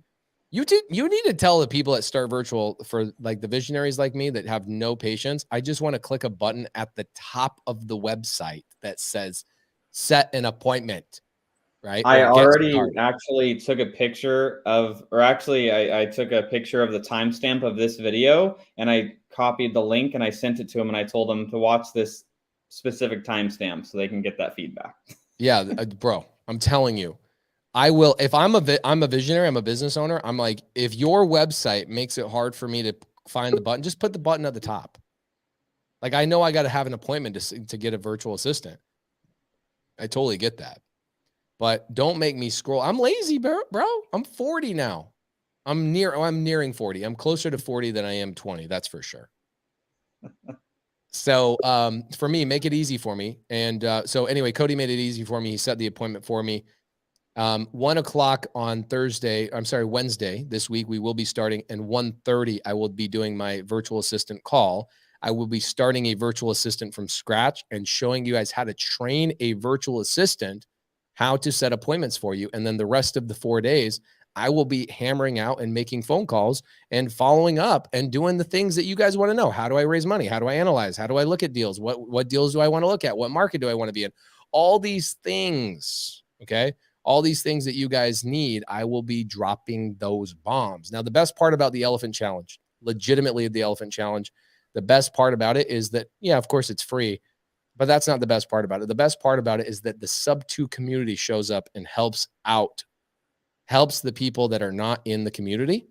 you need to tell the people at Start Virtual, for like the visionaries like me that have no patience, I just want to click a button at the top of the website that says set an appointment. Right? I already actually took a picture of, or actually I took a picture of the timestamp of this video and I copied the link and I sent it to them and I told them to watch this specific timestamp so they can get that feedback. Yeah, bro, I'm telling you, I will. If I'm a visionary, I'm a business owner. I'm like, if your website makes it hard for me to find the button, just put the button at the top. Like, I know I got to have an appointment to get a virtual assistant. I totally get that. But don't make me scroll. I'm lazy, bro. I'm 40 now. I'm nearing 40. I'm closer to 40 than I am 20. That's for sure. So for me, make it easy for me. And so anyway, Cody made it easy for me. He set the appointment for me. 1 o'clock on Wednesday this week, we will be starting, and 1:30, I will be doing my virtual assistant call. I will be starting a virtual assistant from scratch and showing you guys how to train a virtual assistant, how to set appointments for you. And then the rest of the 4 days, I will be hammering out and making phone calls and following up and doing the things that you guys want to know. How do I raise money? How do I analyze? How do I look at deals? What deals do I want to look at? What market do I want to be in? All these things, okay? All these things that you guys need, I will be dropping those bombs. Now, the best part about the Elephant Challenge, legitimately the Elephant Challenge, the best part about it is that, yeah, of course it's free, but that's not the best part about it. The best part about it is that the sub-2 community shows up and helps the people that are not in the community.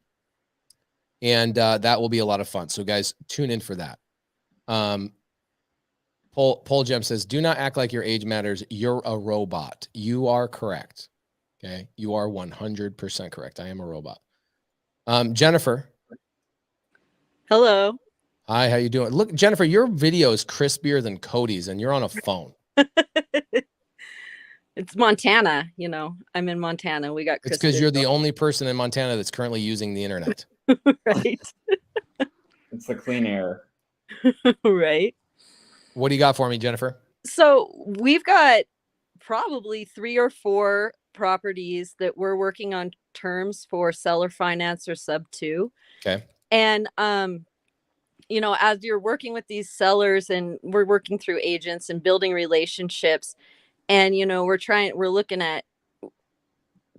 And that will be a lot of fun. So guys, tune in for that. Paul Gem says, do not act like your age matters. You're a robot. You are correct. Okay. You are 100% correct. I am a robot. Jennifer. Hello. Hi, how you doing? Look, Jennifer, your video is crispier than Cody's and you're on a phone. It's Montana. You know, I'm in Montana. We got It's because you're the only person in Montana that's currently using the internet. Right. It's the clean air. Right. What do you got for me, Jennifer? So we've got probably 3 or 4 properties that we're working on terms for seller finance or sub-2. Okay. And, you know, as you're working with these sellers and we're working through agents and building relationships, and, you know, we're looking at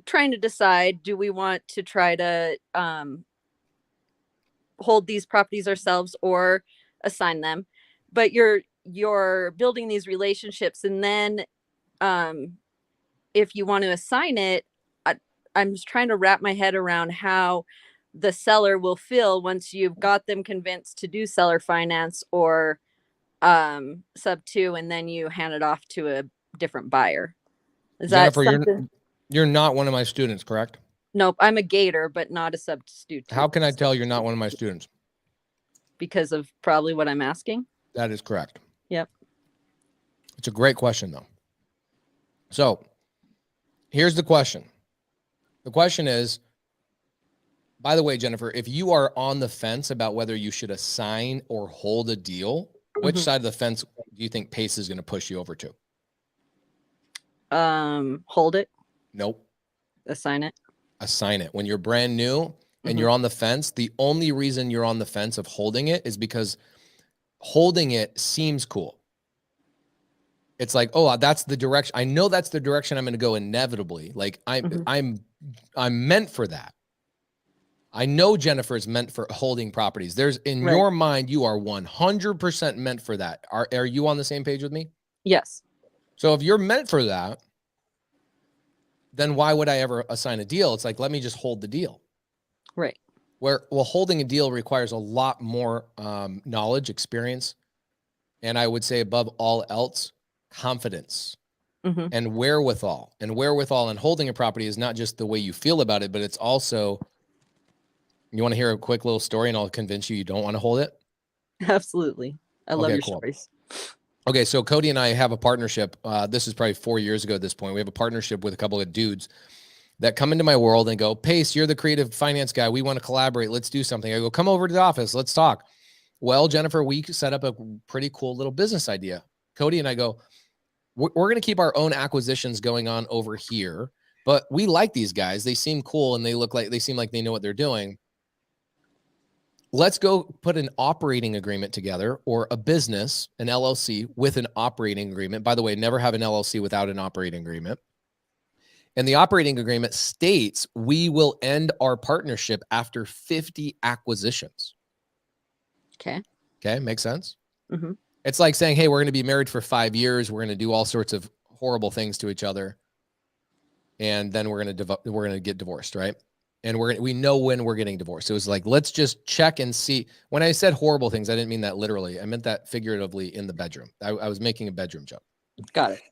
trying to decide, do we want to try to hold these properties ourselves or assign them? But you're building these relationships, and then if you want to assign it, I'm just trying to wrap my head around how the seller will feel once you've got them convinced to do seller finance or sub-2, and then you hand it off to a different buyer. Is Jennifer, that something? You're not one of my students, correct? Nope, I'm a gator, but not a sub-2. How can I tell you're not one of my students? Because of probably what I'm asking. That is correct. Yep. It's a great question, though. So here's the question. The question is, by the way, Jennifer, if you are on the fence about whether you should assign or hold a deal, which Mhm. side of the fence do you think Pace is going to push you over to? Hold it, Nope. assign it. Assign it. When you're brand new and Mhm. you're on the fence, the only reason you're on the fence of holding it is because holding it seems cool. It's like, oh, that's the direction. I know that's the direction I'm going to go inevitably. Like I'm meant for that. I know Jennifer is meant for holding properties. There's in Right. your mind, you are 100% meant for that. Are you on the same page with me? Yes. So if you're meant for that, then why would I ever assign a deal? It's like, let me just hold the deal. Right. Well, holding a deal requires a lot more knowledge, experience, and I would say above all else, confidence Mhm. and wherewithal. And wherewithal and holding a property is not just the way you feel about it, but it's also, you want to hear a quick little story and I'll convince you don't want to hold it? Absolutely. I love Okay, your cool. stories. Okay, so Cody and I have a partnership. This is probably 4 years ago at this point. We have a partnership with a couple of dudes that come into my world and go, Pace, you're the creative finance guy. We want to collaborate. Let's do something. I go, come over to the office. Let's talk. Well, Jennifer, we set up a pretty cool little business idea. Cody and I go, we're going to keep our own acquisitions going on over here, but we like these guys. They seem cool and they seem like they know what they're doing. Let's go put an operating agreement together, or a business, an LLC with an operating agreement. By the way, never have an LLC without an operating agreement. And the operating agreement states we will end our partnership after 50 acquisitions. Okay. Okay, makes sense? Mm-hmm. It's like saying, hey, we're going to be married for 5 years. We're going to do all sorts of horrible things to each other. And then we're going to get divorced, right? And we know when we're getting divorced. It was like, let's just check and see. When I said horrible things, I didn't mean that literally. I meant that figuratively in the bedroom. I was making a bedroom joke. Got it.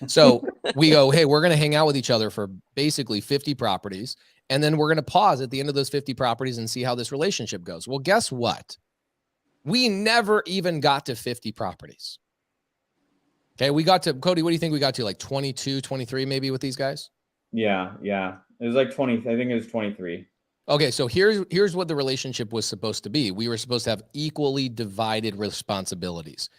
So we go, hey, we're going to hang out with each other for basically 50 properties. And then we're going to pause at the end of those 50 properties and see how this relationship goes. Well, guess what? We never even got to 50 properties. Okay. We got to, Cody, what do you think we got to? Like 22, 23 maybe with these guys? Yeah. It was like 20. I think it was 23. Okay, so here's what the relationship was supposed to be. We were supposed to have equally divided responsibilities.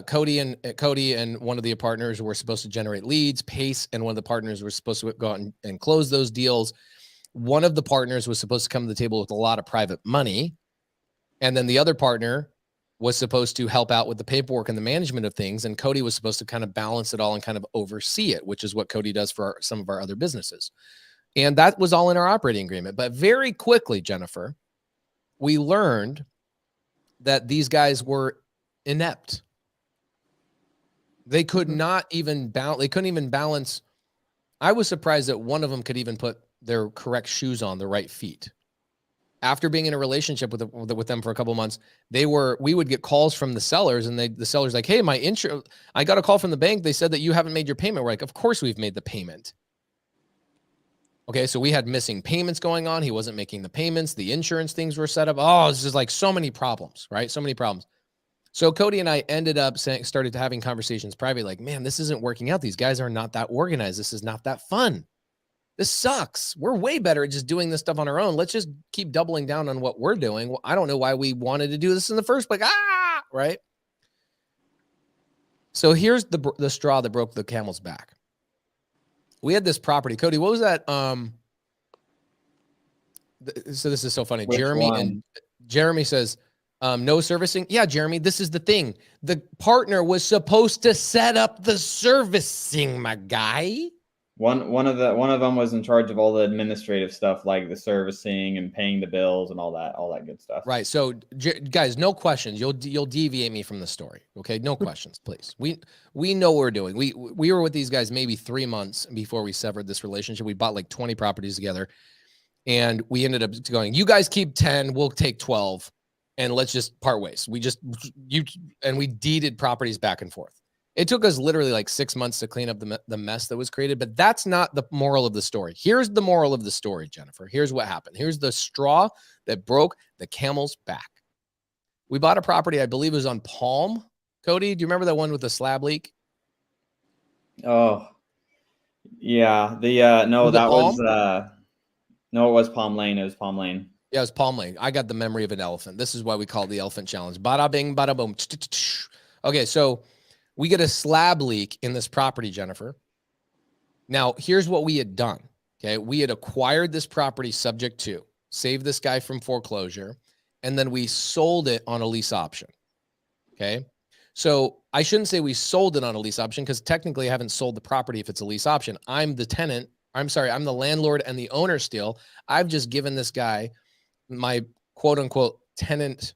Cody and one of the partners were supposed to generate leads. Pace and one of the partners were supposed to go out and close those deals. One of the partners was supposed to come to the table with a lot of private money, and then the other partner was supposed to help out with the paperwork and the management of things. And Cody was supposed to kind of balance it all and kind of oversee it, which is what Cody does for some of our other businesses. And that was all in our operating agreement. But very quickly, Jennifer, we learned that these guys were inept. They could not even balance. They couldn't even balance. I was surprised that one of them could even put their correct shoes on the right feet. After being in a relationship with them for a couple of months, we would get calls from the sellers, and the seller's like, hey, I got a call from the bank. They said that you haven't made your payment. We're like, of course we've made the payment. Okay, so we had missing payments going on. He wasn't making the payments. The insurance things were set up. Oh, it's just like so many problems, right? So many problems. So Cody and I ended up started having conversations privately, like, man, this isn't working out. These guys are not that organized. This is not that fun. This sucks. We're way better at just doing this stuff on our own. Let's just keep doubling down on what we're doing. Well, I don't know why we wanted to do this in the first place. Right? So here's the straw that broke the camel's back. We had this property. Cody, what was that? So this is so funny. Which Jeremy says, no servicing. Yeah, Jeremy, this is the thing. The partner was supposed to set up the servicing, my guy. One of them was in charge of all the administrative stuff, like the servicing and paying the bills and all that good stuff. Right. So guys, no questions. You'll deviate me from the story. Okay. No questions, please. We know what we're doing. We were with these guys maybe 3 months before we severed this relationship. We bought like 20 properties together, and we ended up going, you guys keep 10, we'll take 12, and let's just part ways. We deeded properties back and forth. It took us literally like 6 months to clean up the mess that was created, but that's not the moral of the story. Here's the moral of the story, Jennifer. Here's what happened. Here's the straw that broke the camel's back. We bought a property, I believe it was on Palm. Cody, do you remember that one with the slab leak? Oh, yeah. The no, Was it that was Palm? no, it was Palm Lane. It was Palm Lane. Yeah, it was Palm Lane. I got the memory of an elephant. This is why we call it the elephant challenge. Bada bing, bada boom. Okay, so we get a slab leak in this property, Jennifer. Now, here's what we had done. Okay, we had acquired this property subject to, saved this guy from foreclosure, and then we sold it on a lease option. Okay, so I shouldn't say we sold it on a lease option because technically I haven't sold the property if it's a lease option. I'm the tenant. I'm sorry, I'm the landlord and the owner still. I've just given this guy, my quote unquote tenant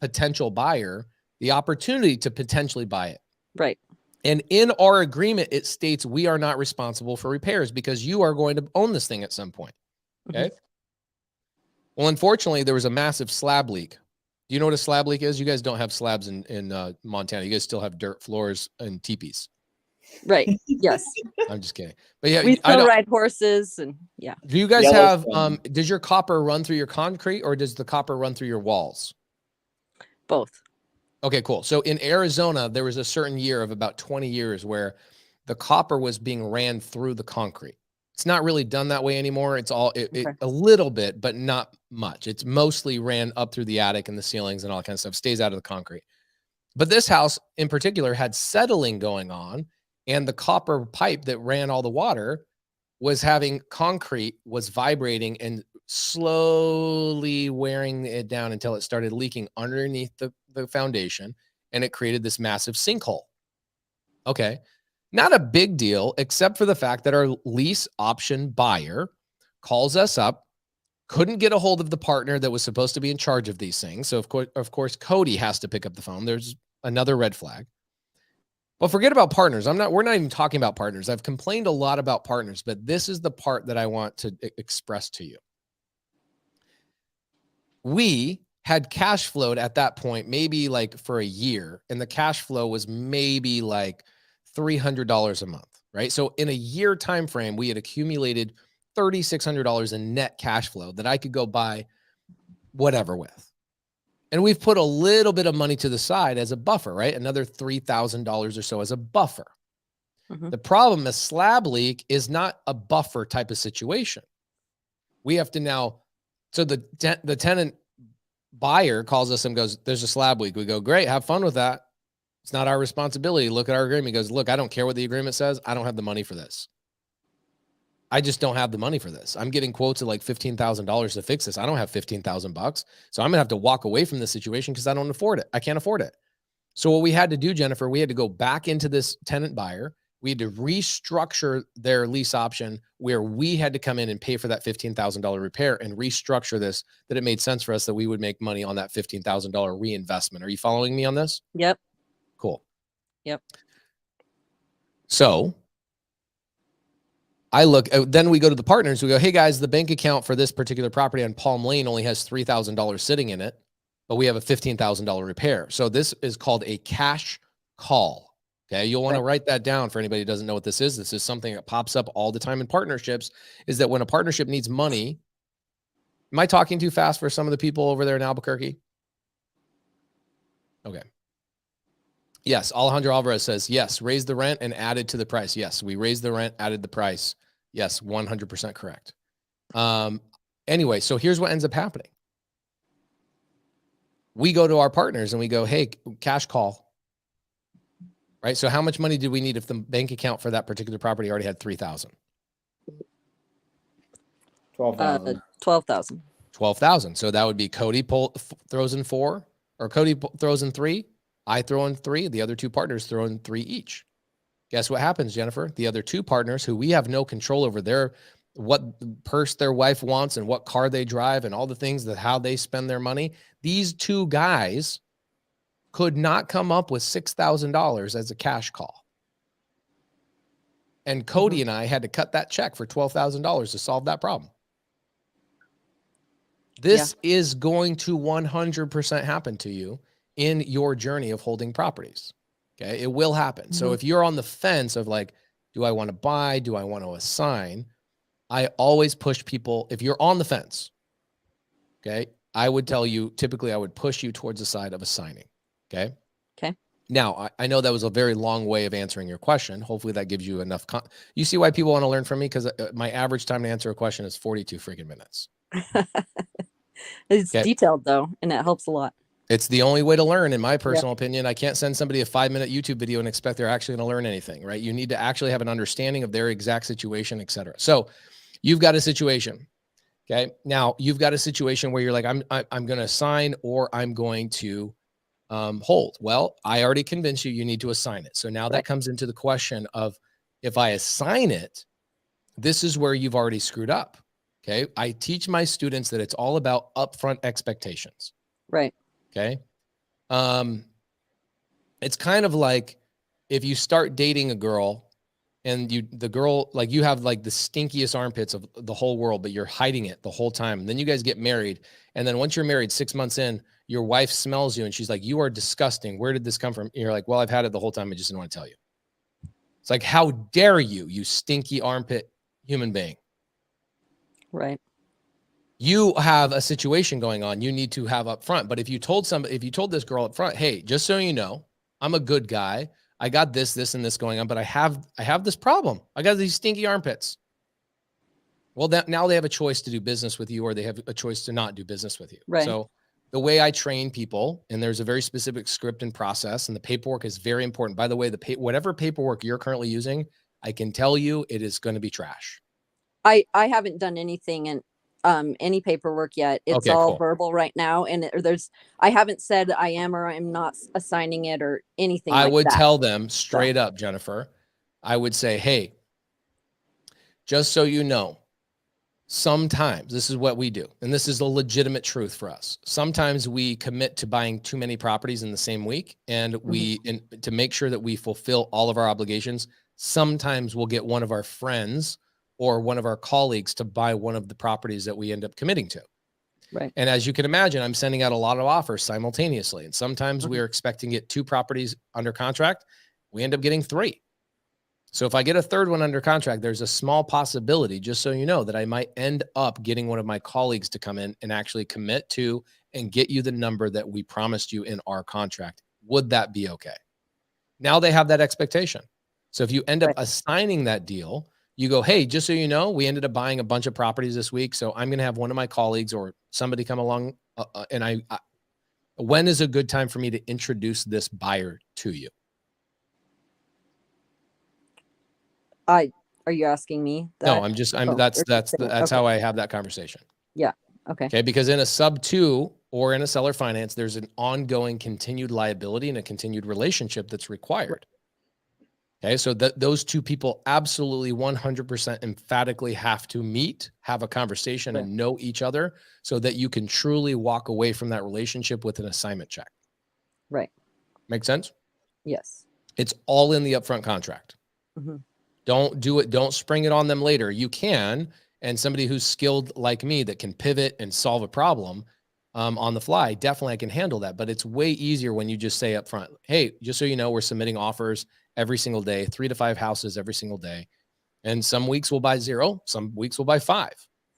potential buyer, the opportunity to potentially buy it. Right. And in our agreement, it states we are not responsible for repairs because you are going to own this thing at some point. Okay. Well, unfortunately, there was a massive slab leak. Do you know what a slab leak is? You guys don't have slabs in Montana. You guys still have dirt floors and teepees. Right. Yes. I'm just kidding. But yeah, We still ride horses and yeah. Do you guys Yeah, have, does your copper run through your concrete or does the copper run through your walls? Both. Okay, cool. So in Arizona, there was a certain year of about 20 years where the copper was being ran through the concrete. It's not really done that way anymore. It's all a little bit, but not much. It's mostly ran up through the attic and the ceilings and all that kind of stuff, stays out of the concrete. But this house in particular had settling going on, and the copper pipe that ran all the water was having concrete, was vibrating and slowly wearing it down until it started leaking underneath the foundation, and it created this massive sinkhole. Okay. Not a big deal, except for the fact that our lease option buyer calls us up, couldn't get a hold of the partner that was supposed to be in charge of these things. So of course, Cody has to pick up the phone. There's another red flag. But forget about partners. We're not even talking about partners. I've complained a lot about partners, but this is the part that I want to express to you. We had cash flowed at that point, maybe like for a year, and the cash flow was maybe like $300 a month, right? So in a year time frame, we had accumulated $3,600 in net cash flow that I could go buy whatever with. And we've put a little bit of money to the side as a buffer, right? Another $3,000 or so as a buffer. The problem, a slab leak is not a buffer type of situation. We have to now, so the tenant buyer calls us and goes, there's a slab leak. We go, great, have fun with that. It's not our responsibility. Look at our agreement. He goes, look, I don't care what the agreement says. I don't have the money for this. I just don't have the money for this. I'm getting quotes of like $15,000 to fix this. I don't have $15,000. So I'm gonna have to walk away from this situation because I don't afford it. I can't afford it. So what we had to do, Jennifer, we had to go back into this tenant buyer. We had to restructure their lease option where we had to come in and pay for that $15,000 repair and restructure this, that it made sense for us that we would make money on that $15,000 reinvestment. Are you following me on this? Yep. Cool. Yep. So then we go to the partners. We go, hey guys, the bank account for this particular property on Palm Lane only has $3,000 sitting in it, but we have a $15,000 repair. So this is called a cash call. Okay. You'll want to write that down for anybody who doesn't know what this is. This is something that pops up all the time in partnerships, is that when a partnership needs money, am I talking too fast for some of the people over there in Albuquerque? Okay. Yes, Alejandro Alvarez says, yes, raise the rent and added to the price. Yes, we raised the rent, added the price. Yes, 100% correct. Anyway, so here's what ends up happening. We go to our partners and we go, hey, cash call. Right? So how much money did we need if the bank account for that particular property already had 3,000? 12,000. 12,000. 12,000. So that would be Cody throws in 4, or Cody throws in 3. I throw in 3, the other 2 partners throw in 3 each. Guess what happens, Jennifer? The other 2 partners, who we have no control over what purse their wife wants and what car they drive and all the things that how they spend their money. These 2 guys could not come up with $6,000 as a cash call. And Cody and I had to cut that check for $12,000 to solve that problem. This is going to 100% happen to you in your journey of holding properties. Okay. It will happen. So if you're on the fence of like, do I want to buy? Do I want to assign? I always push people, if you're on the fence, okay, I would tell you, typically I would push you towards the side of assigning. Okay. Okay. Now, I know that was a very long way of answering your question. Hopefully that gives you enough. You see why people want to learn from me? Because my average time to answer a question is 42 freaking minutes. It's Okay. detailed though, and it helps a lot. It's the only way to learn, in my personal opinion. I can't send somebody a 5-minute YouTube video and expect they're actually going to learn anything, right? You need to actually have an understanding of their exact situation, et cetera. So you've got a situation. Okay. Now you've got a situation where you're like, I'm going to assign or I'm going to hold. Well, I already convinced you need to assign it. So now that comes into the question of, if I assign it, this is where you've already screwed up. Okay. I teach my students that it's all about upfront expectations. Right. Okay. It's kind of like if you start dating a girl and the girl, like you have like the stinkiest armpits of the whole world, but you're hiding it the whole time. And then you guys get married. And then once you're married 6 months in, your wife smells you and she's like, you are disgusting. Where did this come from? And you're like, well, I've had it the whole time. I just didn't want to tell you. It's like, how dare you, you stinky armpit human being? Right. You have a situation going on you need to have up front. But if you told this girl up front, hey, just so you know, I'm a good guy. I got this, and this going on, but I have this problem. I got these stinky armpits. Well, now they have a choice to do business with you, or they have a choice to not do business with you. Right. So the way I train people, and there's a very specific script and process, and the paperwork is very important. By the way, whatever paperwork you're currently using, I can tell you it is going to be trash. I haven't done anything in any paperwork yet. It's Okay, all cool. verbal right now, and I haven't said I am or I'm not assigning it or anything. I like would that. tell them straight up, Jennifer. I would say, hey, just so you know, sometimes this is what we do, and this is a legitimate truth for us. Sometimes we commit to buying too many properties in the same week, and to make sure that we fulfill all of our obligations, sometimes we'll get one of our friends or one of our colleagues to buy one of the properties that we end up committing to. Right. And as you can imagine, I'm sending out a lot of offers simultaneously. And sometimes we are expecting to get 2 properties under contract. We end up getting 3. So if I get a third one under contract, there's a small possibility, just so you know, that I might end up getting one of my colleagues to come in and actually commit to and get you the number that we promised you in our contract. Would that be okay? Now they have that expectation. So if you end up assigning that deal, you go, hey, just so you know, we ended up buying a bunch of properties this week. So I'm going to have one of my colleagues or somebody come along. When is a good time for me to introduce this buyer to you? Are you asking me that? No, that's how I have that conversation. Yeah. Okay. Okay. Because in a sub 2 or in a seller finance, there's an ongoing continued liability and a continued relationship that's required. Okay. So those 2 people absolutely 100% emphatically have to meet, have a conversation and know each other so that you can truly walk away from that relationship with an assignment check. Right. Make sense? Yes. It's all in the upfront contract. Mm-hmm. Don't do it. Don't spring it on them later. You can. And somebody who's skilled like me that can pivot and solve a problem on the fly, definitely I can handle that. But it's way easier when you just say up front, hey, just so you know, we're submitting offers every single day, 3 to 5 houses every single day. And some weeks we'll buy 0, some weeks we'll buy 5.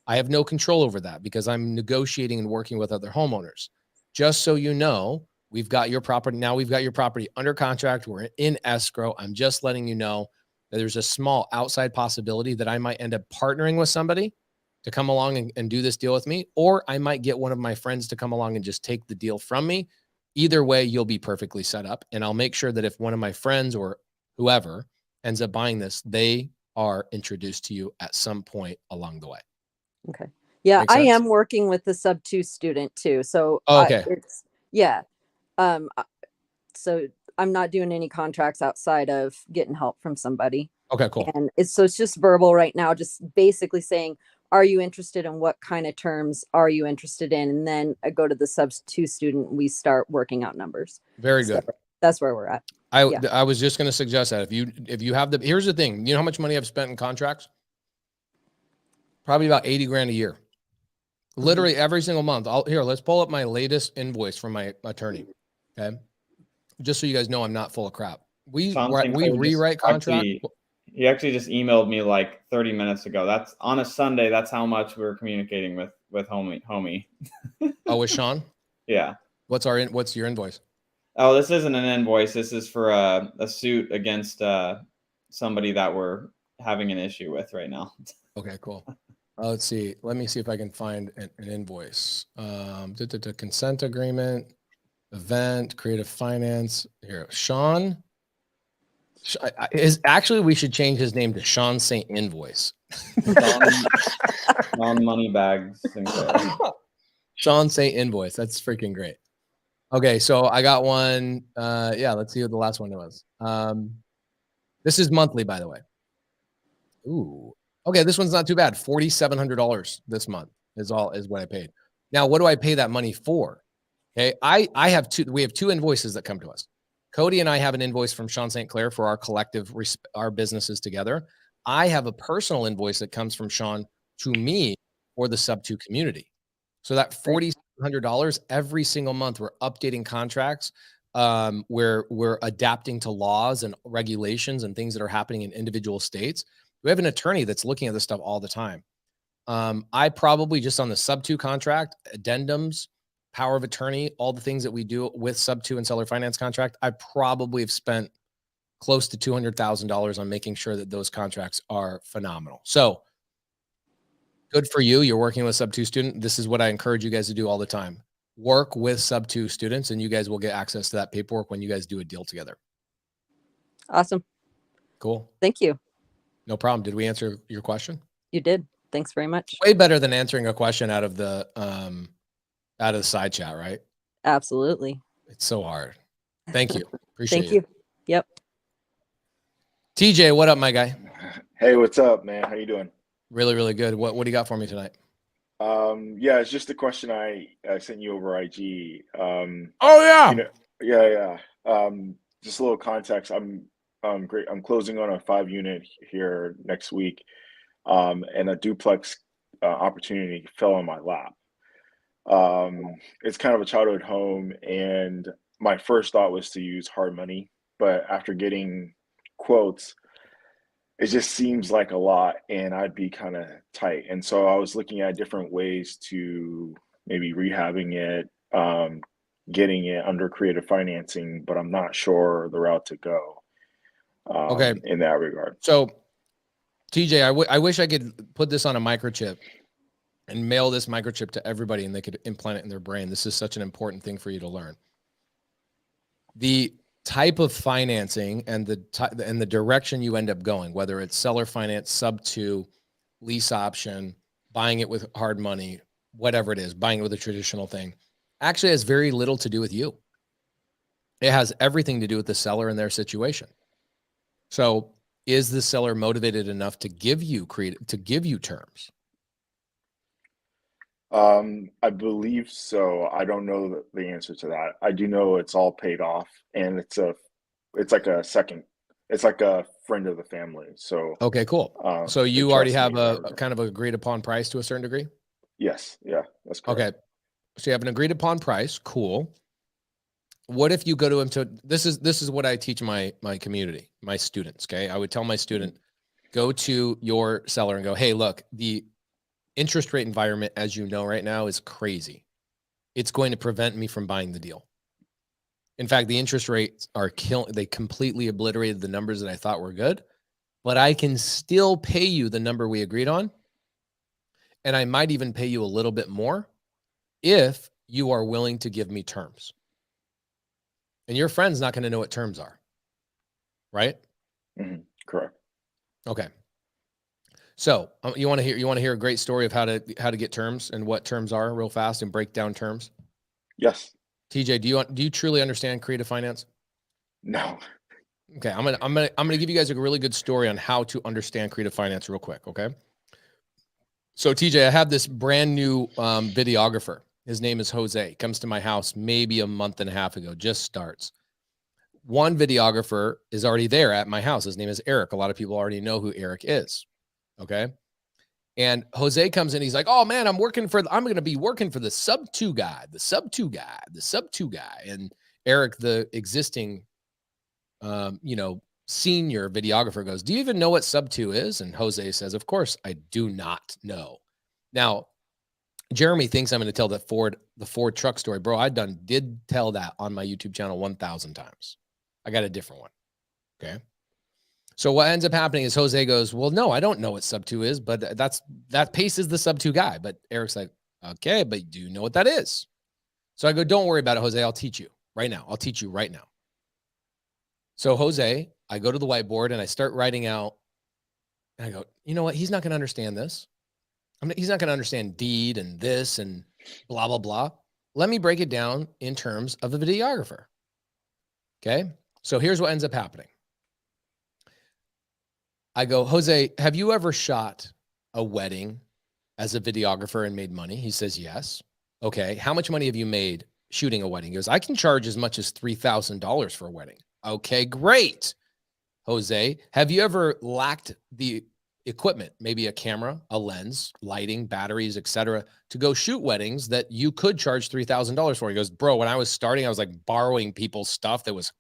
I have no control over that because I'm negotiating and working with other homeowners. Just so you know, we've got your property. Now we've got your property under contract. We're in escrow. I'm just letting you know that there's a small outside possibility that I might end up partnering with somebody to come along and do this deal with me, or I might get one of my friends to come along and just take the deal from me. Either way, you'll be perfectly set up. And I'll make sure that if one of my friends or whoever ends up buying this, they are introduced to you at some point along the way. Okay. Yeah, I am working with the sub 2 student too. So okay. So I'm not doing any contracts outside of getting help from somebody. Okay, cool. And it's just verbal right now, just basically saying, are you interested in what kind of terms are you interested in? And then I go to the sub 2 student. We start working out numbers. Very good. So that's where we're at. I was just going to suggest that if you have here's the thing, you know how much money I've spent in contracts? Probably about 80 grand a year. Literally every single month. Let's pull up my latest invoice from my attorney. Okay. Just so you guys know, I'm not full of crap. We rewrite contracts. He actually just emailed me like 30 minutes ago. That's on a Sunday. That's how much we're communicating with with homie. Oh, with Sean? Yeah. What's your invoice? Oh, this isn't an invoice. This is for a suit against somebody that we're having an issue with right now. Okay, cool. Let's see. Let me see if I can find an invoice. Consent agreement, event, creative finance. Here, Sean. We should change his name to Sean St. Invoice. Sean Moneybags Sinclair. Sean St. Invoice. That's freaking great. Okay, so I got one. Yeah, let's see what the last one was. This is monthly, by the way. Ooh. Okay, this one's not too bad. $4,700 this month is what I paid. Now, what do I pay that money for? Okay, we have two invoices that come to us. Cody and I have an invoice from Sean St. Clair for our collective, our businesses together. I have a personal invoice that comes from Sean to me for the Sub2 community. So that $4,700 every single month, we're updating contracts. We're adapting to laws and regulations and things that are happening in individual states. We have an attorney that's looking at this stuff all the time. I probably just on the Sub2 contract, addendums, power of attorney, all the things that we do with Sub2 and seller finance contract, I probably have spent close to $200,000 on making sure that those contracts are phenomenal. So good for you. You're working with Sub2 student. This is what I encourage you guys to do all the time. Work with Sub2 students and you guys will get access to that paperwork when you guys do a deal together. Awesome. Cool. Thank you. No problem. Did we answer your question? You did. Thanks very much. Way better than answering a question out of the side chat, right? Absolutely. It's so hard. Thank you. Appreciate Thank you. Yep. TJ, what up, my guy? Hey, what's up, man? How you doing? Really, really good. What do you got for me tonight? Yeah, it's just a question I sent you over IG. Oh yeah. Yeah. Just a little context. I'm closing on a 5-unit here next week, and a duplex opportunity fell on my lap. It's kind of a childhood home, and my first thought was to use hard money, but after getting quotes, it just seems like a lot, and I'd be kind of tight. And so I was looking at different ways to maybe rehabbing it, getting it under creative financing, but I'm not sure the route to go. Okay. In that regard. So, TJ, I wish I could put this on a microchip and mail this microchip to everybody, and they could implant it in their brain. This is such an important thing for you to learn. The type of financing and the direction you end up going, whether it's seller finance, Sub2, lease option, buying it with hard money, whatever it is, buying it with a traditional thing, actually has very little to do with you. It has everything to do with the seller and their situation. So is the seller motivated enough to give you terms? I believe so. I don't know the answer to that. I do know it's all paid off, and it's like a friend of the family. So okay, cool. So you already have a kind of agreed upon price to a certain degree? Yes. Yeah, that's correct. Okay. So you have an agreed upon price. Cool. What if you go to him this is what I teach my community, my students. Okay. I would tell my student, go to your seller and go, hey, look, the interest rate environment, as you know, right now is crazy. It's going to prevent me from buying the deal. In fact, the interest rates are they completely obliterated the numbers that I thought were good, but I can still pay you the number we agreed on. And I might even pay you a little bit more if you are willing to give me terms. And your friend's not going to know what terms are, right? Mm-hmm. Correct. Okay. So you want to hear a great story of how to get terms and what terms are real fast and break down terms? Yes. TJ, do you truly understand creative finance? No. Okay. I'm gonna give you guys a really good story on how to understand creative finance real quick. Okay. So TJ, I have this brand new videographer. His name is Jose. Comes to my house maybe a month and a half ago, just starts. One videographer is already there at my house. His name is Eric. A lot of people already know who Eric is. Okay. And Jose comes in. He's like, oh man, I'm going to be working for the Sub2 guy, the Sub2 guy. And Eric, the existing, senior videographer goes, do you even know what Sub2 is? And Jose says, of course I do not know. Now, Jeremy thinks I'm going to tell the Ford truck story. Bro, I did tell that on my YouTube channel 1,000 times. I got a different one. Okay. So what ends up happening is Jose goes, well, no, I don't know what sub 2 is, but that Pace is the sub 2 guy. But Eric's like, okay, but do you know what that is? So I go, don't worry about it, Jose. I'll teach you right now. I'll teach you right now. So Jose, I go to the whiteboard and I start writing out. And I go, you know what? He's not going to understand this. He's not going to understand deed and this and blah, blah, blah. Let me break it down in terms of a videographer. Okay. So here's what ends up happening. I go, Jose, have you ever shot a wedding as a videographer and made money? He says, yes. Okay. How much money have you made shooting a wedding? He goes, I can charge as much as $3,000 for a wedding. Okay, great. Jose, have you ever lacked the equipment, maybe a camera, a lens, lighting, batteries, etc., to go shoot weddings that you could charge $3,000 for? He goes, bro, when I was starting, I was like borrowing people's stuff that was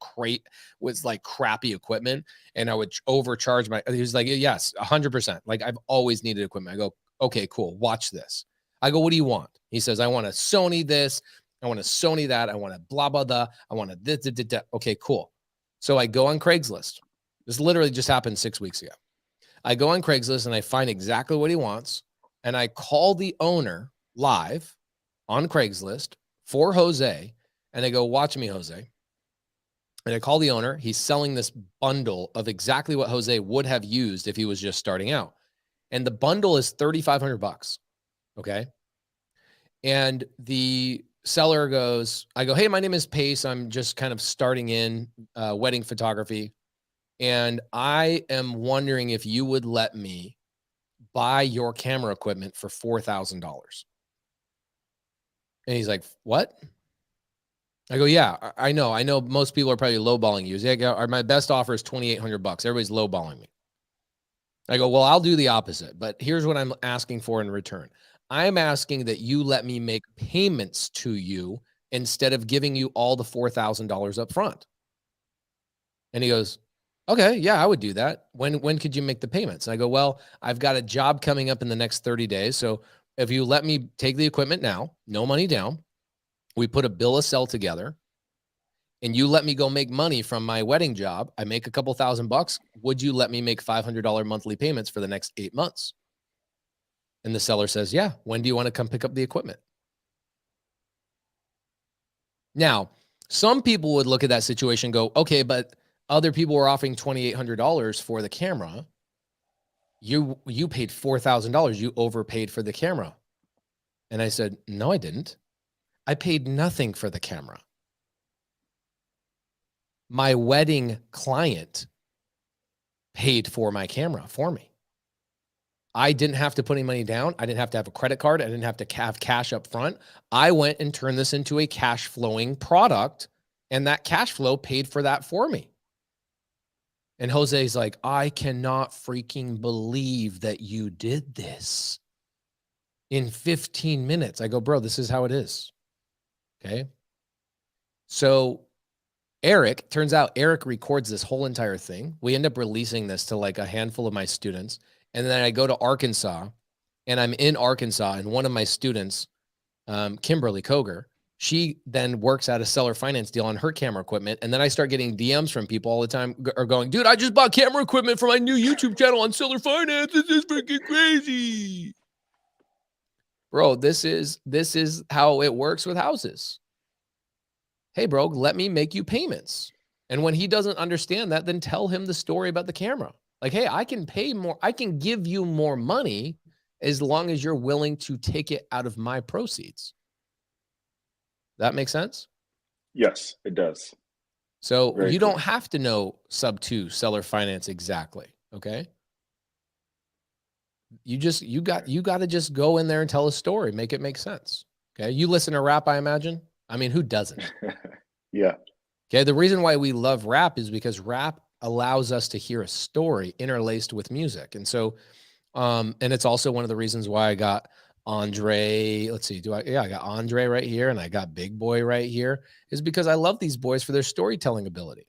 like crappy equipment, and I would overcharge he was like, yes, 100%. Like, I've always needed equipment. I go, okay, cool. Watch this. I go, what do you want? He says, I want a Sony this. I want a Sony that. I want a blah, blah, blah. I want a this. Okay, cool. So I go on Craigslist. This literally just happened 6 weeks ago. I go on Craigslist and I find exactly what he wants. And I call the owner live on Craigslist for Jose. And I go, watch me, Jose. And I call the owner. He's selling this bundle of exactly what Jose would have used if he was just starting out. And the bundle is $3,500. Okay. And the seller goes, I go, hey, my name is Pace. I'm just kind of starting in wedding photography. And I am wondering if you would let me buy your camera equipment for $4,000. And he's like, what? I go, yeah, I know. I know most people are probably lowballing you. Yeah, my best offer is $2,800. Everybody's lowballing me. I go, well, I'll do the opposite, but here's what I'm asking for in return. I'm asking that you let me make payments to you instead of giving you all the $4,000 up front. And he goes, okay, yeah, I would do that. When could you make the payments? And I go, well, I've got a job coming up in the next 30 days. So if you let me take the equipment now, no money down, we put a bill of sale together, and you let me go make money from my wedding job, I make a couple $1,000. Would you let me make $500 monthly payments for the next 8 months? And the seller says, yeah. When do you want to come pick up the equipment? Now, some people would look at that situation and go, okay, but other people were offering $2,800 for the camera. You paid $4,000. You overpaid for the camera. And I said, no, I didn't. I paid nothing for the camera. My wedding client paid for my camera for me. I didn't have to put any money down. I didn't have to have a credit card. I didn't have to have cash up front. I went and turned this into a cash flowing product, and that cash flow paid for that for me. And Jose's like, I cannot freaking believe that you did this in 15 minutes. I go, bro, this is how it is. Okay. So turns out Eric records this whole entire thing. We end up releasing this to like a handful of my students. And then I go to Arkansas, and I'm in Arkansas, and one of my students, Kimberly Koger, she then works at a seller finance deal on her camera equipment. And then I start getting DMs from people all the time are going, dude, I just bought camera equipment for my new YouTube channel on seller finance. This is freaking crazy. Bro, this is how it works with houses. Hey, bro, let me make you payments. And when he doesn't understand that, then tell him the story about the camera. Like, hey, I can pay more. I can give you more money as long as you're willing to take it out of my proceeds. That makes sense? Yes, it does. So Very you cool. don't have to know sub 2 seller finance exactly. Okay. You got to just go in there and tell a story, make it make sense. Okay. You listen to rap, I imagine. I mean, who doesn't? Yeah. Okay. The reason why we love rap is because rap allows us to hear a story interlaced with music. And so, and it's also one of the reasons why I got Andre. Let's see. I got Andre right here, and I got Big Boy right here, is because I love these boys for their storytelling ability.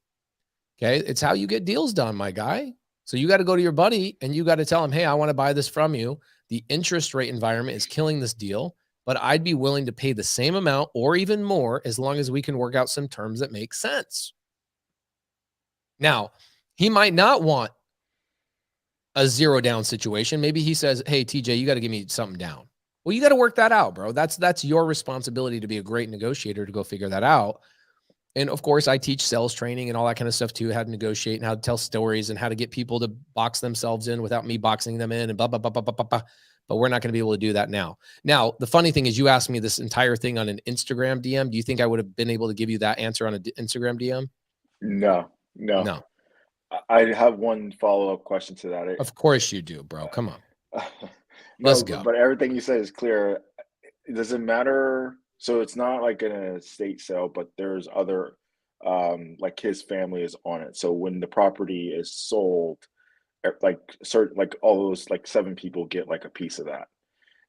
Okay. It's how you get deals done, my guy. So you got to go to your buddy and you got to tell him, hey, I want to buy this from you. The interest rate environment is killing this deal. but I'd be willing to pay the same amount or even more as long as we can work out some terms that make sense. Now, he might not want a zero down situation. Maybe he says, hey, TJ, you got to give me something down. Well, you got to work that out, bro. That's your responsibility to be a great negotiator, to go figure that out. And of course, I teach sales training and all that kind of stuff too, how to negotiate and how to tell stories and how to get people to box themselves in without me boxing them in and blah, blah, blah, blah, blah, blah, blah. But we're not going to be able to do that now. Now, the funny thing is you asked me this entire thing on an Instagram DM. Do you think I would have been able to give you that answer on an Instagram DM? No. I have one follow-up question to that. Of course you do, bro. Come on. No, Let's go. But everything you said is clear. Does it matter? So it's not like in a estate sale, but there's other, like his family is on it. So when the property is sold, like certain, like all those like 7 people get like a piece of that.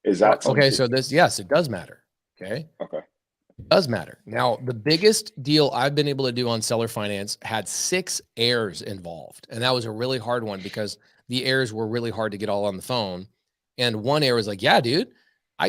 Is that okay? So yes, it does matter. Okay. It does matter. Now, the biggest deal I've been able to do on seller finance had 6 heirs involved. And that was a really hard one because the heirs were really hard to get all on the phone. And one heir was like, yeah, dude,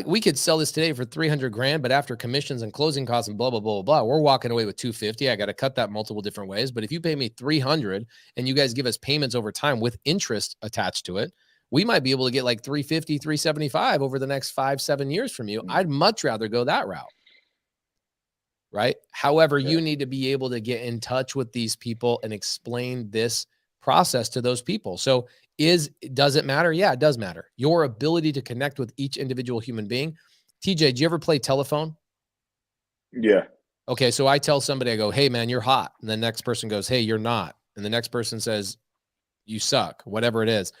we could sell this today for 300 grand, but after commissions and closing costs and blah, blah, blah, blah, we're walking away with 250. I got to cut that multiple different ways. But if you pay me 300 and you guys give us payments over time with interest attached to it, we might be able to get like 350, 375 over the next 5-7 years from you. I'd much rather go that route. Right. However, you need to be able to get in touch with these people and explain this process to those people. So does it matter? Yeah, it does matter. Your ability to connect with each individual human being. TJ, do you ever play telephone? Yeah. Okay. So I tell somebody, I go, hey man, you're hot. And the next person goes, hey, you're not. And the next person says, you suck, whatever it is.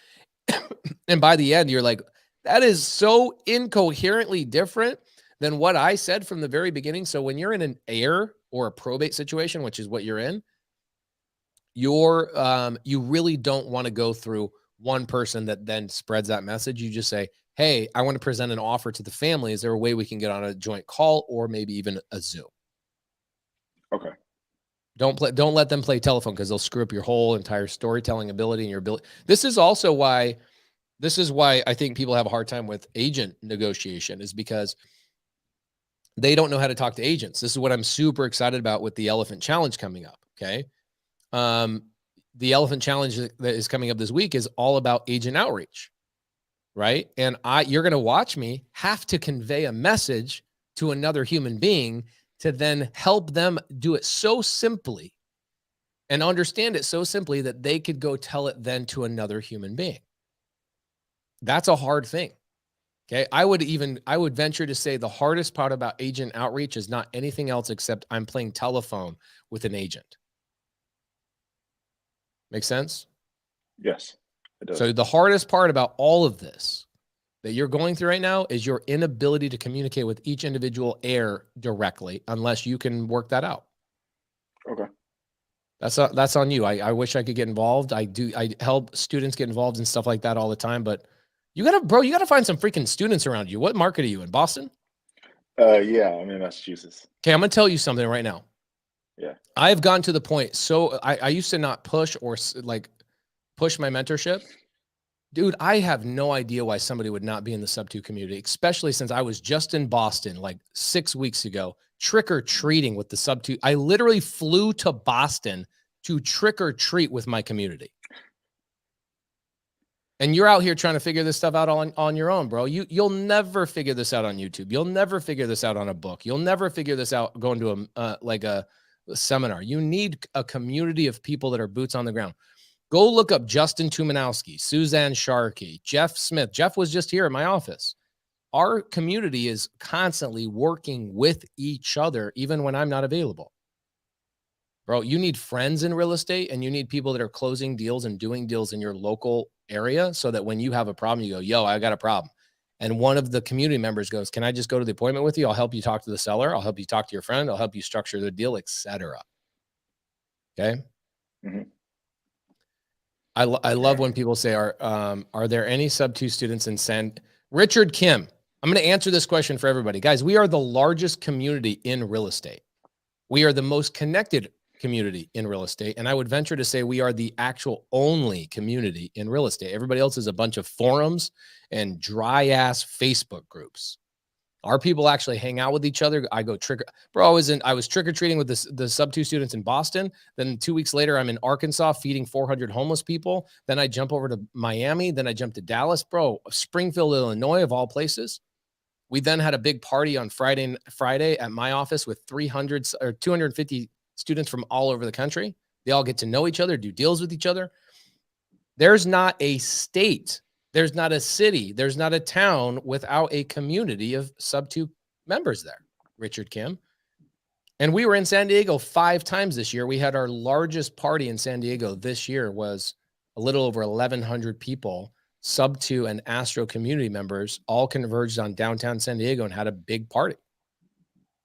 And by the end, you're like, that is so incoherently different than what I said from the very beginning. So when you're in an heir or a probate situation, which is what you're in, you really don't want to go through one person that then spreads that message. You just say, hey, I want to present an offer to the family. Is there a way we can get on a joint call or maybe even a Zoom? Okay. Don't let them play telephone because they'll screw up your whole entire storytelling ability and your ability. This is why I think people have a hard time with agent negotiation, is because they don't know how to talk to agents. This is what I'm super excited about with the Elephant Challenge coming up. Okay. The Elephant Challenge that is coming up this week is all about agent outreach. Right. And you're going to watch me have to convey a message to another human being to then help them do it so simply and understand it so simply that they could go tell it then to another human being. That's a hard thing. Okay. I would venture to say the hardest part about agent outreach is not anything else except I'm playing telephone with an agent. Make sense? Yes, it does. So the hardest part about all of this that you're going through right now is your inability to communicate with each individual heir directly, unless you can work that out. Okay. That's on you. I wish I could get involved. I help students get involved in stuff like that all the time, but you gotta find some freaking students around you. What market are you in? Boston? Yeah, I'm in Massachusetts. Okay, I'm gonna tell you something right now. Yeah. I've gotten to the point. So I used to not push or like push my mentorship. Dude, I have no idea why somebody would not be in the sub-2 community, especially since I was just in Boston like 6 weeks ago, trick-or-treating with the sub-2. I literally flew to Boston to trick-or-treat with my community. And you're out here trying to figure this stuff out on your own, bro. You'll never figure this out on YouTube. You'll never figure this out on a book. You'll never figure this out going to a seminar. You need a community of people that are boots on the ground. Go look up Justin Tumanowski, Suzanne Sharkey, Jeff Smith. Jeff was just here in my office. Our community is constantly working with each other, even when I'm not available. Bro, you need friends in real estate, and you need people that are closing deals and doing deals in your local area so that when you have a problem, you go, yo, I got a problem. And one of the community members goes, can I just go to the appointment with you? I'll help you talk to the seller. I'll help you talk to your friend. I'll help you structure the deal, etc. Okay. Mm-hmm. I love when people say, are there any sub-2 students in San? Richard Kim, I'm going to answer this question for everybody. Guys, we are the largest community in real estate. We are the most connected community in real estate. And I would venture to say we are the actual only community in real estate. Everybody else is a bunch of forums and dry ass Facebook groups. Our people actually hang out with each other. I go I was trick-or-treating with the sub 2 students in Boston. Then 2 weeks later, I'm in Arkansas feeding 400 homeless people. Then I jump over to Miami. Then I jump to Dallas, bro, Springfield, Illinois, of all places. We then had a big party on Friday at my office with 300 or 250 students from all over the country. They all get to know each other, do deals with each other. There's not a state, there's not a city, there's not a town without a community of sub 2 members there, Richard Kim. And we were in San Diego 5 times this year. We had our largest party in San Diego this year was a little over 1,100 people, sub 2 and Astro community members, all converged on downtown San Diego and had a big party.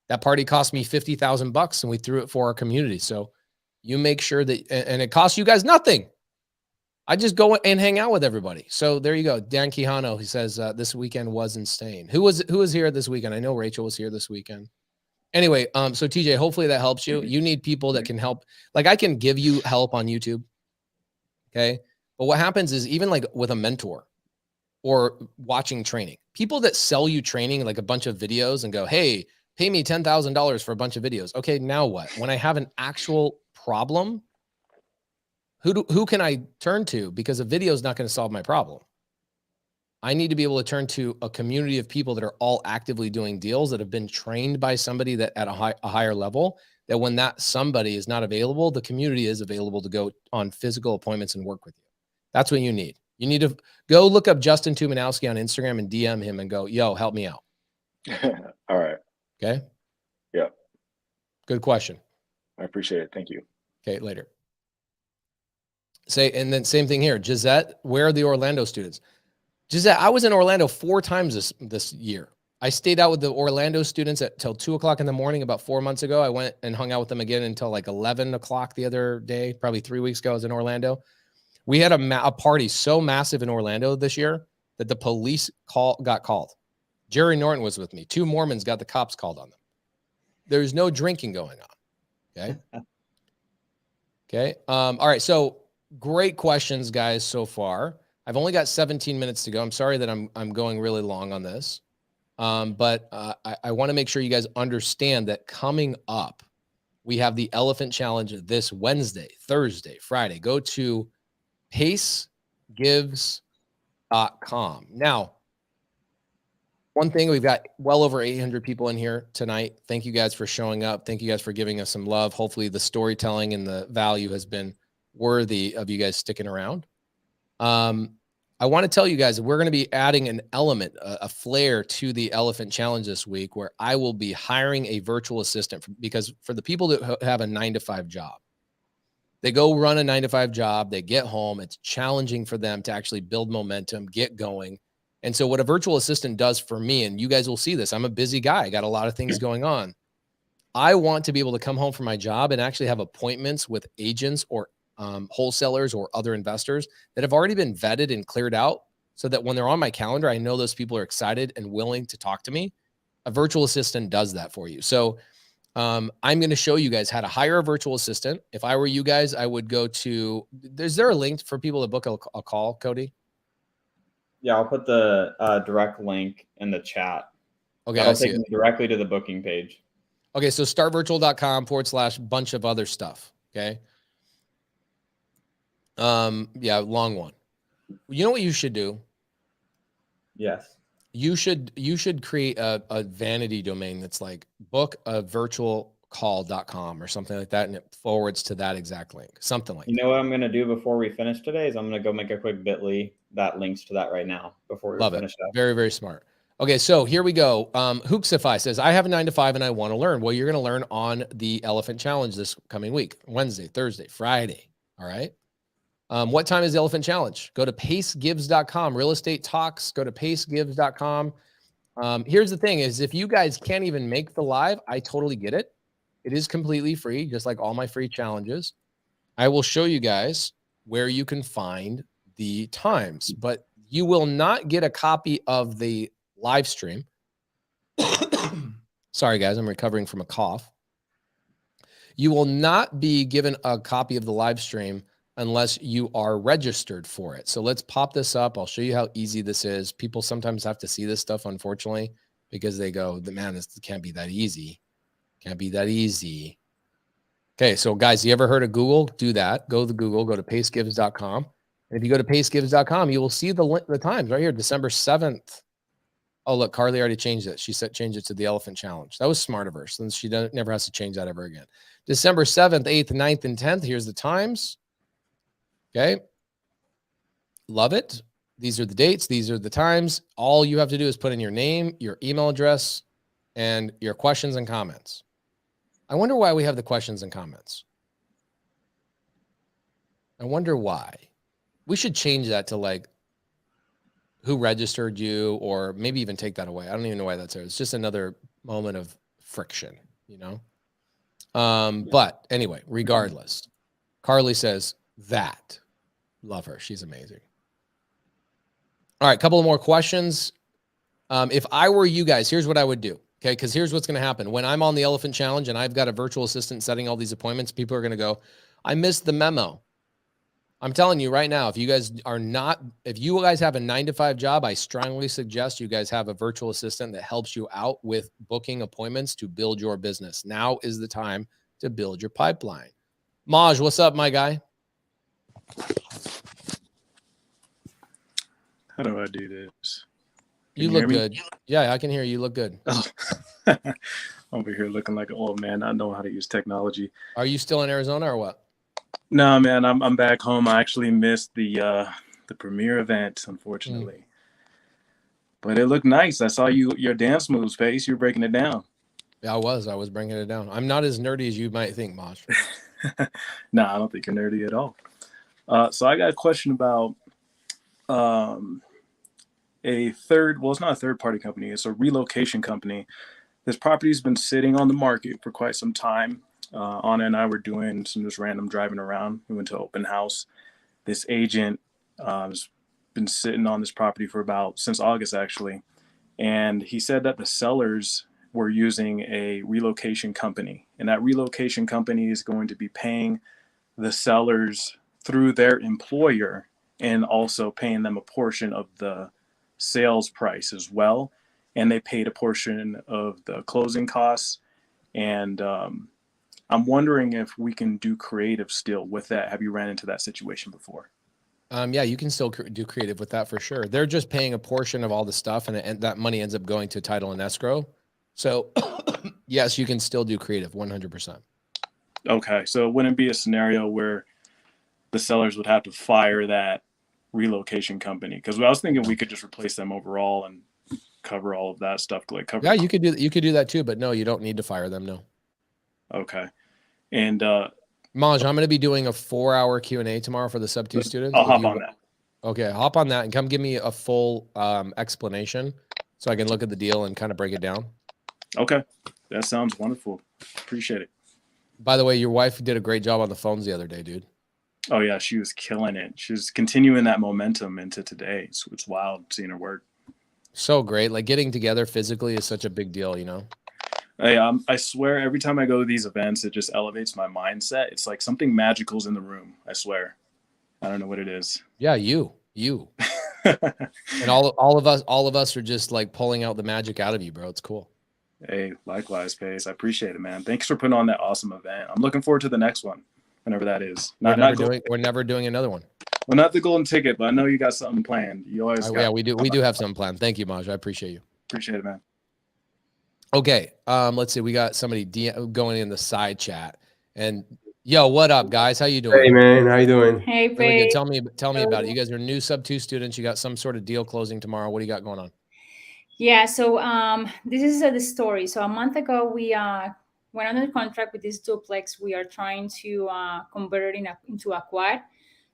That party cost me $50,000 and we threw it for our community. So you make sure that, and it costs you guys nothing. I just go and hang out with everybody. So there you go. Dan Quijano, he says, this weekend was insane. Who was here this weekend? I know Rachel was here this weekend. Anyway, so TJ, hopefully that helps you. You need people that can help. Like I can give you help on YouTube. Okay. But what happens is even like with a mentor or watching training, people that sell you training, like a bunch of videos and go, hey, pay me $10,000 for a bunch of videos. Okay. Now what? When I have an actual problem, who can I turn to? Because a video is not going to solve my problem. I need to be able to turn to a community of people that are all actively doing deals that have been trained by somebody that at a higher level, that when that somebody is not available, the community is available to go on physical appointments and work with you. That's what you need. You need to go look up Justin Tumanowski on Instagram and DM him and go, yo, help me out. All right. Okay. Yeah. Good question. I appreciate it. Thank you. Okay. Later. And then same thing here. Gisette, where are the Orlando students? Gisette, I was in Orlando 4 times this year. I stayed out with the Orlando students till 2:00 in the morning about 4 months ago. I went and hung out with them again until like 11 o'clock the other day, probably 3 weeks ago. I was in Orlando. We had a party so massive in Orlando this year that the police got called. Jerry Norton was with me. 2 Mormons got the cops called on them. There's no drinking going on. Okay. Okay. All right. So great questions, guys, so far. I've only got 17 minutes to go. I'm sorry that I'm going really long on this. But I want to make sure you guys understand that coming up, we have the Elephant Challenge this Wednesday, Thursday, Friday. Go to pacegives.com. Now, one thing, we've got well over 800 people in here tonight. Thank you guys for showing up. Thank you guys for giving us some love. Hopefully the storytelling and the value has been worthy of you guys sticking around. I want to tell you guys, we're going to be adding an element, a flair to the Elephant Challenge this week, where I will be hiring a virtual assistant because for the people that have a 9-to-5 job, they go run a 9-to-5 job, they get home. It's challenging for them to actually build momentum, get going. And so what a virtual assistant does for me, and you guys will see this, I'm a busy guy. I got a lot of things going on. I want to be able to come home from my job and actually have appointments with agents or wholesalers or other investors that have already been vetted and cleared out, so that when they're on my calendar, I know those people are excited and willing to talk to me. A virtual assistant does that for you. So I'm going to show you guys how to hire a virtual assistant. If I were you guys, I would go to, is there a link for people to book a call, Cody? Yeah, I'll put the direct link in the chat. Okay. I'll take them directly to the booking page. Okay. So startvirtual.com/bunch of other stuff. Okay. Yeah, long one. You know what you should do? Yes. You should create a vanity domain that's like bookavirtualcall.com or something like that, and it forwards to that exact link. Something like that. You know what I'm going to do before we finish today is I'm going to go make a quick bit.ly that links to that right now before we finish up. Very, very smart. Okay, so here we go. Hooksify says, I have a 9-to-5 and I want to learn. Well, you're going to learn on the Elephant Challenge this coming week, Wednesday, Thursday, Friday. All right. What time is the Elephant Challenge? Go to pacegives.com. Real estate talks. Go to pacegives.com. Here's the thing is, if you guys can't even make the live, I totally get it. It is completely free, just like all my free challenges. I will show you guys where you can find the times, but you will not get a copy of the live stream. Sorry, guys, I'm recovering from a cough. You will not be given a copy of the live stream unless you are registered for it. So let's pop this up. I'll show you how easy this is. People sometimes have to see this stuff, unfortunately. because they go, the man, this can't be that easy. Can't be that easy. Okay, so guys, you ever heard of Google? Do that. Go to Google, go to pacegives.com. And if you go to pacegives.com, you will see the times right here, December 7th. Oh, look, Carly already changed it. She said change it to the Elephant Challenge. That was smart of her, since she never has to change that ever again. December 7th, 8th, 9th, and 10th. Here's the times. Okay. Love it. These are the dates. These are the times. All you have to do is put in your name, your email address, and your questions and comments. I wonder why we have the questions and comments. I wonder why. We should change that to like who registered you, or maybe even take that away. I don't even know why that's there. It's just another moment of friction, you know? But anyway, regardless, Carly says that. Love her. She's amazing. All right, couple of more questions. If I were you guys, here's what I would do. Okay, because here's what's going to happen. When I'm on the Elephant Challenge and I've got a virtual assistant setting all these appointments, people are going to go, I missed the memo. I'm telling you right now, if you guys have a 9-to-5 job, I strongly suggest you guys have a virtual assistant that helps you out with booking appointments to build your business. Now is the time to build your pipeline. Maj, what's up, my guy? How do I do this? You look good. Yeah, I can hear you. You look good. Oh. Over here looking like an old man, not knowing how to use technology. Are you still in Arizona or what? No, man, I'm back home. I actually missed the premiere event, unfortunately. But it looked nice. I saw your dance moves, Pace. You were breaking it down. Yeah, I was breaking it down. I'm not as nerdy as you might think, Maj. No, I don't think you're nerdy at all. So I got a question about it's not a third-party company. It's a relocation company. This property's been sitting on the market for quite some time. Anna and I were doing some just random driving around. We went to an open house. This agent has been sitting on this property since August, actually. And he said that the sellers were using a relocation company. And that relocation company is going to be paying the sellers through their employer and also paying them a portion of the sales price as well. And they paid a portion of the closing costs. And I'm wondering if we can do creative still with that. Have you ran into that situation before? Yeah, you can still do creative with that for sure. They're just paying a portion of all the stuff, and that money ends up going to title and escrow. So yes, you can still do creative 100%. Okay. So it wouldn't be a scenario where the sellers would have to fire that relocation company? Because I was thinking we could just replace them overall and cover all of that stuff. Yeah, you could do that too, but no, you don't need to fire them. No. Okay. And Maj, I'm going to be doing a 4-hour Q&A tomorrow for the sub 2 students. I'll hop on that. Okay, hop on that and come give me a full explanation so I can look at the deal and kind of break it down. Okay, that sounds wonderful. Appreciate it. By the way, your wife did a great job on the phones the other day, dude. Oh yeah, she was killing it. She's continuing that momentum into today. So it's wild seeing her work. So great. Like getting together physically is such a big deal, you know? Hey, I swear every time I go to these events, it just elevates my mindset. It's like something magical's in the room. I swear. I don't know what it is. Yeah, you. And all of us are just like pulling out the magic out of you, bro. It's cool. Hey, likewise, Pace. I appreciate it, man. Thanks for putting on that awesome event. I'm looking forward to the next one, whenever that is. We're never doing another one. Well, not the golden ticket, but I know you got something planned. You always yeah, we do have something planned. Thank you, Maj. I appreciate you. Appreciate it, man. Okay, let's see. We got somebody going in the side chat. And yo, what up, guys? How you doing? Hey, man. How you doing? Hey, really good. Tell me about it. You guys are new sub 2 students. You got some sort of deal closing tomorrow. What do you got going on? Yeah, so this is the story. So a month ago, we went under contract with this duplex. We are trying to convert it into a quad.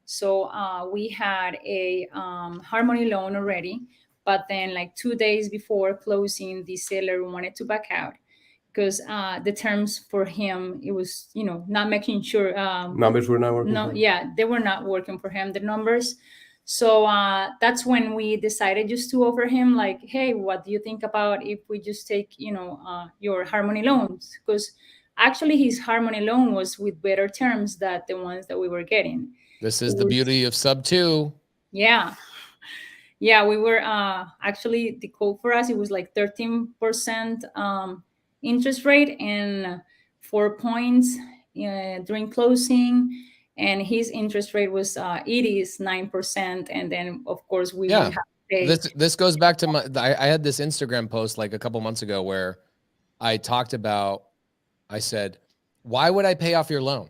So we had a Harmony loan already, but then like 2 days before closing, the seller wanted to back out because the terms for him, it was, not making sure. Numbers were not working? No, yeah, they were not working for him, the numbers. So that's when we decided just to offer him like, hey, what do you think about if we just take, your Harmony loans? Because actually his Harmony loan was with better terms than the ones that we were getting. This is the beauty of sub 2. Yeah. Yeah, we were actually the quote for us, it was like 13% interest rate and 4 points during closing. And his interest rate was it is 9%. And then of course we Yeah. would have to pay. This goes back to I had this Instagram post like a couple months ago where I talked about, I said, why would I pay off your loan?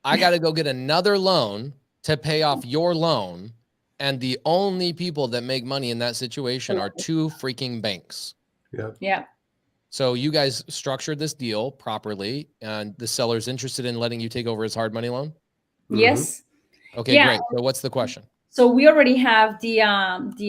I got to go get another loan to pay off your loan. And the only people that make money in that situation are two freaking banks. Yeah. Yeah. So you guys structured this deal properly, and the seller's interested in letting you take over his hard money loan? Yes. Okay, Yeah. great. So what's the question? So we already have the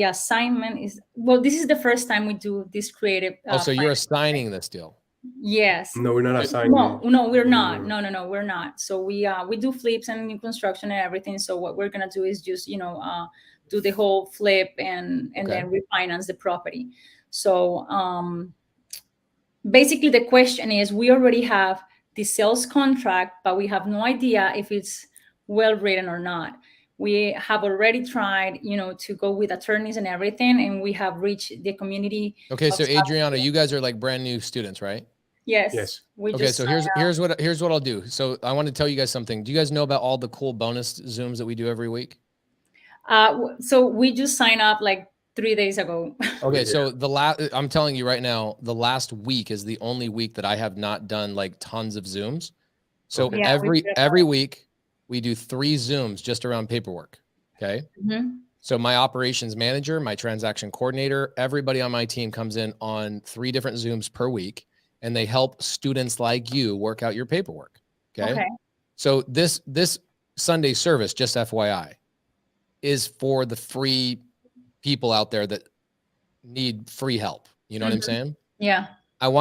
assignment is, well, this is the first time we do this creative. So you're assigning this deal. Yes. No, we're not assigning. No, we're not. No, we're not. So we do flips and new construction and everything. So what we're gonna do is just do the whole flip and then refinance the property. So basically the question is, we already have the sales contract, but we have no idea if it's well written or not. We have already tried, to go with attorneys and everything, and we have reached the community. Okay, so Adriana, you guys are like brand new students, right? Yes. Yes. Okay, so here's what I'll do. So I want to tell you guys something. Do you guys know about all the cool bonus Zooms that we do every week? So we just signed up like 3 days ago. Okay, so I'm telling you right now, the last week is the only week that I have not done like tons of Zooms. So every week we do 3 Zooms just around paperwork. Okay. Mm-hmm. So my operations manager, my transaction coordinator, everybody on my team comes in on 3 different Zooms per week, and they help students like you work out your paperwork. Okay. So this Sunday service, just FYI, is for the free people out there that need free help. You know what I'm saying? Yeah.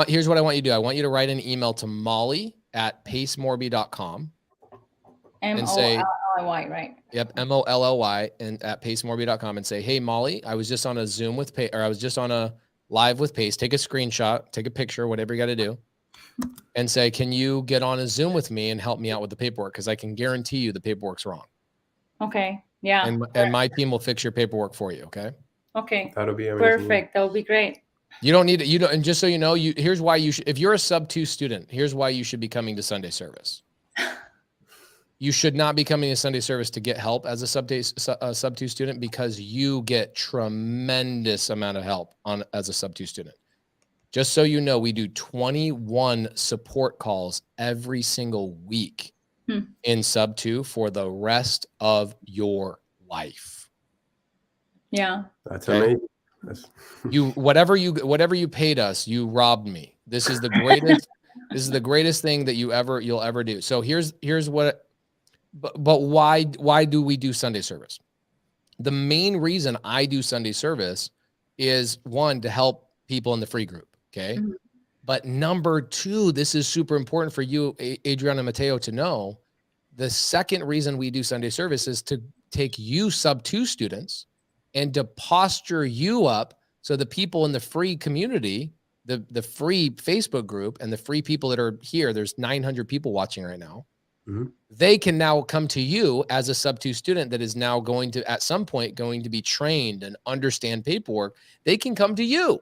Here's what I want you to do. I want you to write an email to molly@pacemorby.com. and say MOLLY, right? Yep, MOLLY and at pacemorby.com and say, hey Molly, I was just on a Zoom with Pace, or I was just on a live with Pace. Take a screenshot, take a picture, whatever you got to do, and say, can you get on a Zoom with me and help me out with the paperwork? Because I can guarantee you the paperwork's wrong. Okay. Yeah. And my team will fix your paperwork for you. Okay. Okay. That'll be amazing. Perfect. That would be great. You don't need it. And just so you know, here's why you should, if you're a sub-2 student, here's why you should be coming to Sunday service. You should not be coming to Sunday service to get help as a sub-2 student, because you get tremendous amount of help as a sub-2 student. Just so you know, we do 21 support calls every single week in sub-2 for the rest of your life. Yeah. That's amazing. Whatever you paid us, you robbed me. This is the greatest. This is the greatest thing that you'll ever do. So here's what. But why do we do Sunday service? The main reason I do Sunday service is, 1, to help people in the free group. Okay. Mm-hmm. But number 2, this is super important for you, Adriana and Mateo, to know. The second reason we do Sunday service is to take you sub-2 students and to posture you up so the people in the free community, the free Facebook group, and the free people that are here, there's 900 people watching right now. Mm-hmm. They can now come to you as a sub-2 student that is now going to, at some point, going to be trained and understand paperwork. They can come to you.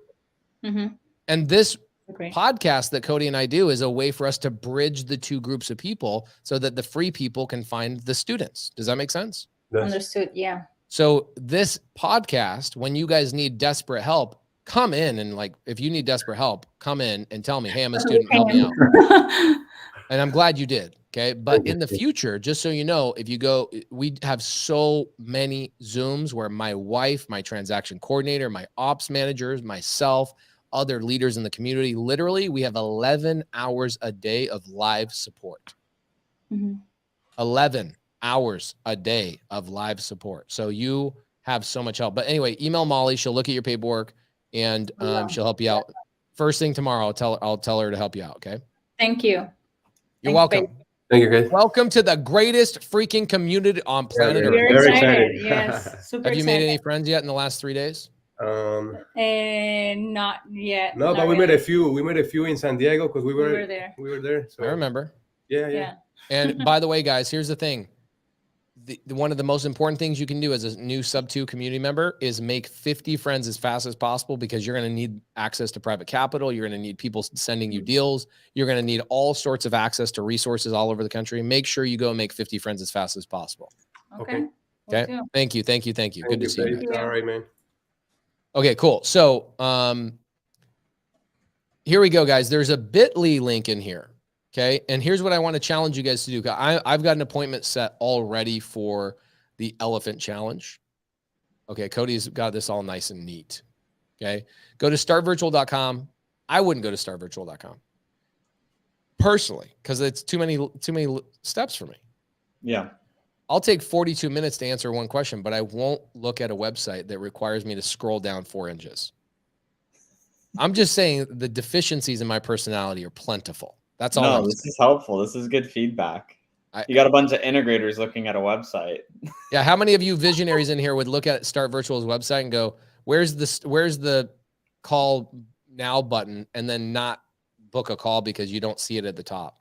Mm-hmm. And this podcast that Cody and I do is a way for us to bridge the 2 groups of people so that the free people can find the students. Does that make sense? Yes. Understood. Yeah. So this podcast, when you guys need desperate help, come in and, like, if you need desperate help, come in and tell me, hey, I'm a student, help me out. And I'm glad you did. Okay. But in the future, just so you know, if you go, we have so many Zooms where my wife, my transaction coordinator, my ops managers, myself, other leaders in the community, literally we have 11 hours a day of live support. Mm-hmm. 11 hours a day of live support. So you have so much help. But anyway, email Molly. She'll look at your paperwork and she'll help you out. First thing tomorrow, I'll tell her to help you out. Okay. Thank you. You're welcome. Thank you, guys. Welcome to the greatest freaking community on planet Earth. We're excited. Yes. Super Have you made any friends yet in the last 3 days? Not yet. No, but we made a few. We made a few in San Diego because we were there. We were there. So. I remember. Yeah. And by the way, guys, here's the thing. one of the most important things you can do as a new sub 2 community member is make 50 friends as fast as possible, because you're going to need access to private capital. You're going to need people sending you deals. You're going to need all sorts of access to resources all over the country. Make sure you go and make 50 friends as fast as possible. Okay. Okay. Thank you. Good to see you. All right, man. Okay, cool. So here we go, guys. There's a bit.ly link in here. Okay. And here's what I want to challenge you guys to do. I've got an appointment set already for the elephant challenge. Okay. Cody's got this all nice and neat. Okay. Go to startvirtual.com. I wouldn't go to startvirtual.com personally, because it's too many steps for me. Yeah. I'll take 42 minutes to answer one question, but I won't look at a website that requires me to scroll down 4 inches. I'm just saying the deficiencies in my personality are plentiful. That's all. No, this is helpful. This is good feedback. You got a bunch of integrators looking at a website. Yeah. How many of you visionaries in here would look at Start Virtual's website and go, where's the call now button, and then not book a call because you don't see it at the top?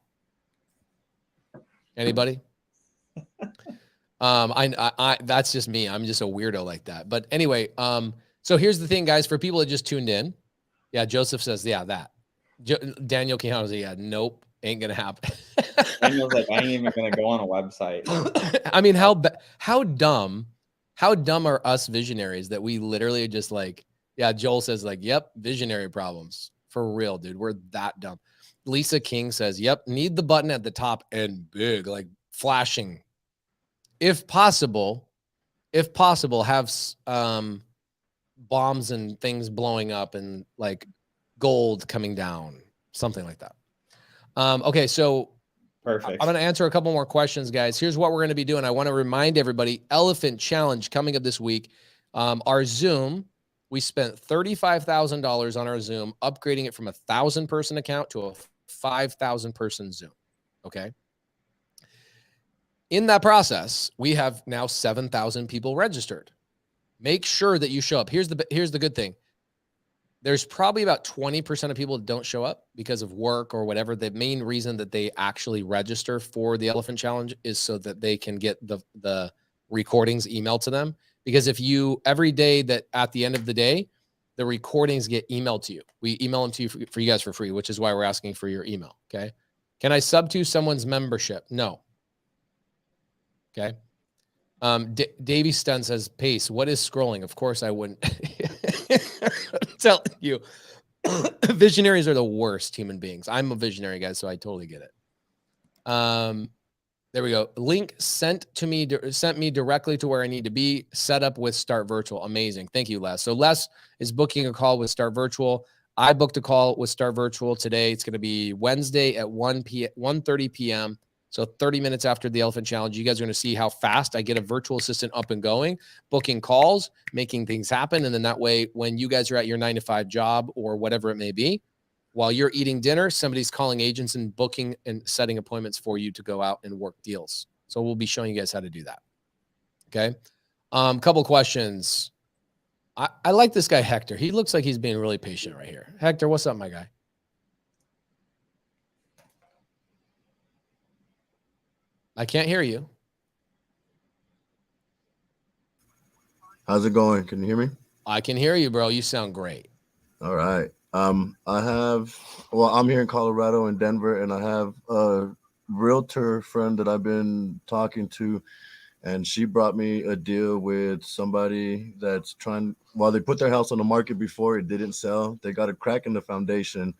Anybody? I that's just me. I'm just a weirdo like that. But anyway, so here's the thing, guys, for people that just tuned in. Yeah. Joseph says, yeah, that. Daniel Quijano says, yeah, nope, ain't gonna happen. Daniel's like, I ain't even gonna go on a website. I mean, how dumb are us visionaries that we literally just like, yeah, Joel says like, yep, visionary problems. For real, dude. We're that dumb. Lisa King says, yep, need the button at the top and big, like flashing. If possible, have bombs and things blowing up and like gold coming down, something like that. Okay, so perfect. I'm going to answer a couple more questions, guys. Here's what we're going to be doing. I want to remind everybody, Elephant Challenge coming up this week. Our Zoom, we spent $35,000 on our Zoom, upgrading it from 1,000 person account to a 5,000 person Zoom. Okay. In that process, we have now 7,000 people registered. Make sure that you show up. Here's the good thing. There's probably about 20% of people that don't show up because of work or whatever. The main reason that they actually register for the Elephant Challenge is so that they can get the recordings emailed to them. Because if you, every day that at the end of the day, the recordings get emailed to you. We email them to you for you guys for free, which is why we're asking for your email. Okay. Can I sub to someone's membership? No. Okay. Davey Stun says, Pace, what is scrolling? Of course I wouldn't. I'm telling you, visionaries are the worst human beings. I'm a visionary, guys, so I totally get it. There we go. Link sent me directly to where I need to be. Set up with Start Virtual. Amazing. Thank you, Les. So Les is booking a call with Start Virtual. I booked a call with Start Virtual today. It's going to be Wednesday at 1:30 p.m. So 30 minutes after the Elephant Challenge, you guys are going to see how fast I get a virtual assistant up and going, booking calls, making things happen. And then that way, when you guys are at your 9-to-5 job or whatever it may be, while you're eating dinner, somebody's calling agents and booking and setting appointments for you to go out and work deals. So we'll be showing you guys how to do that. Okay. Couple questions. I like this guy, Hector. He looks like he's being really patient right here. Hector, what's up, my guy? I can't hear you. How's it going? Can you hear me? I can hear you, bro. You sound great. All right. I'm here in Colorado and Denver, and I have a realtor friend that I've been talking to, and she brought me a deal with somebody that's while they put their house on the market before it didn't sell, they got a crack in the foundation.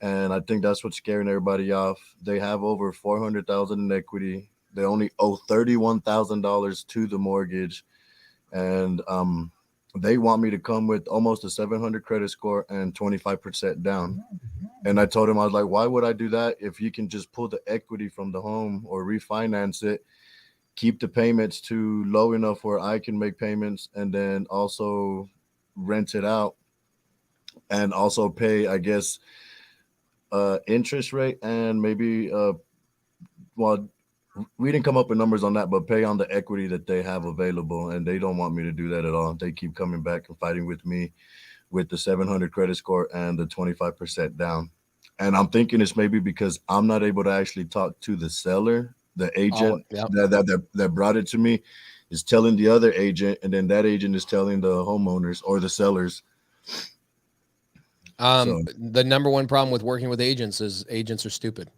And I think that's what's scaring everybody off. They have over $400,000 in equity. They only owe $31,000 to the mortgage. And they want me to come with almost a 700 credit score and 25% down. And I told him, I was like, why would I do that if you can just pull the equity from the home or refinance it, keep the payments to low enough where I can make payments, and then also rent it out and also pay, I guess, interest rate and maybe well, we didn't come up with numbers on that, but pay on the equity that they have available. And they don't want me to do that at all. They keep coming back and fighting with me with the 700 credit score and the 25% down. And I'm thinking it's maybe because I'm not able to actually talk to the seller The agent yep. that brought it to me is telling the other agent, and then that agent is telling the homeowners or the sellers. The number one problem with working with agents is agents are stupid.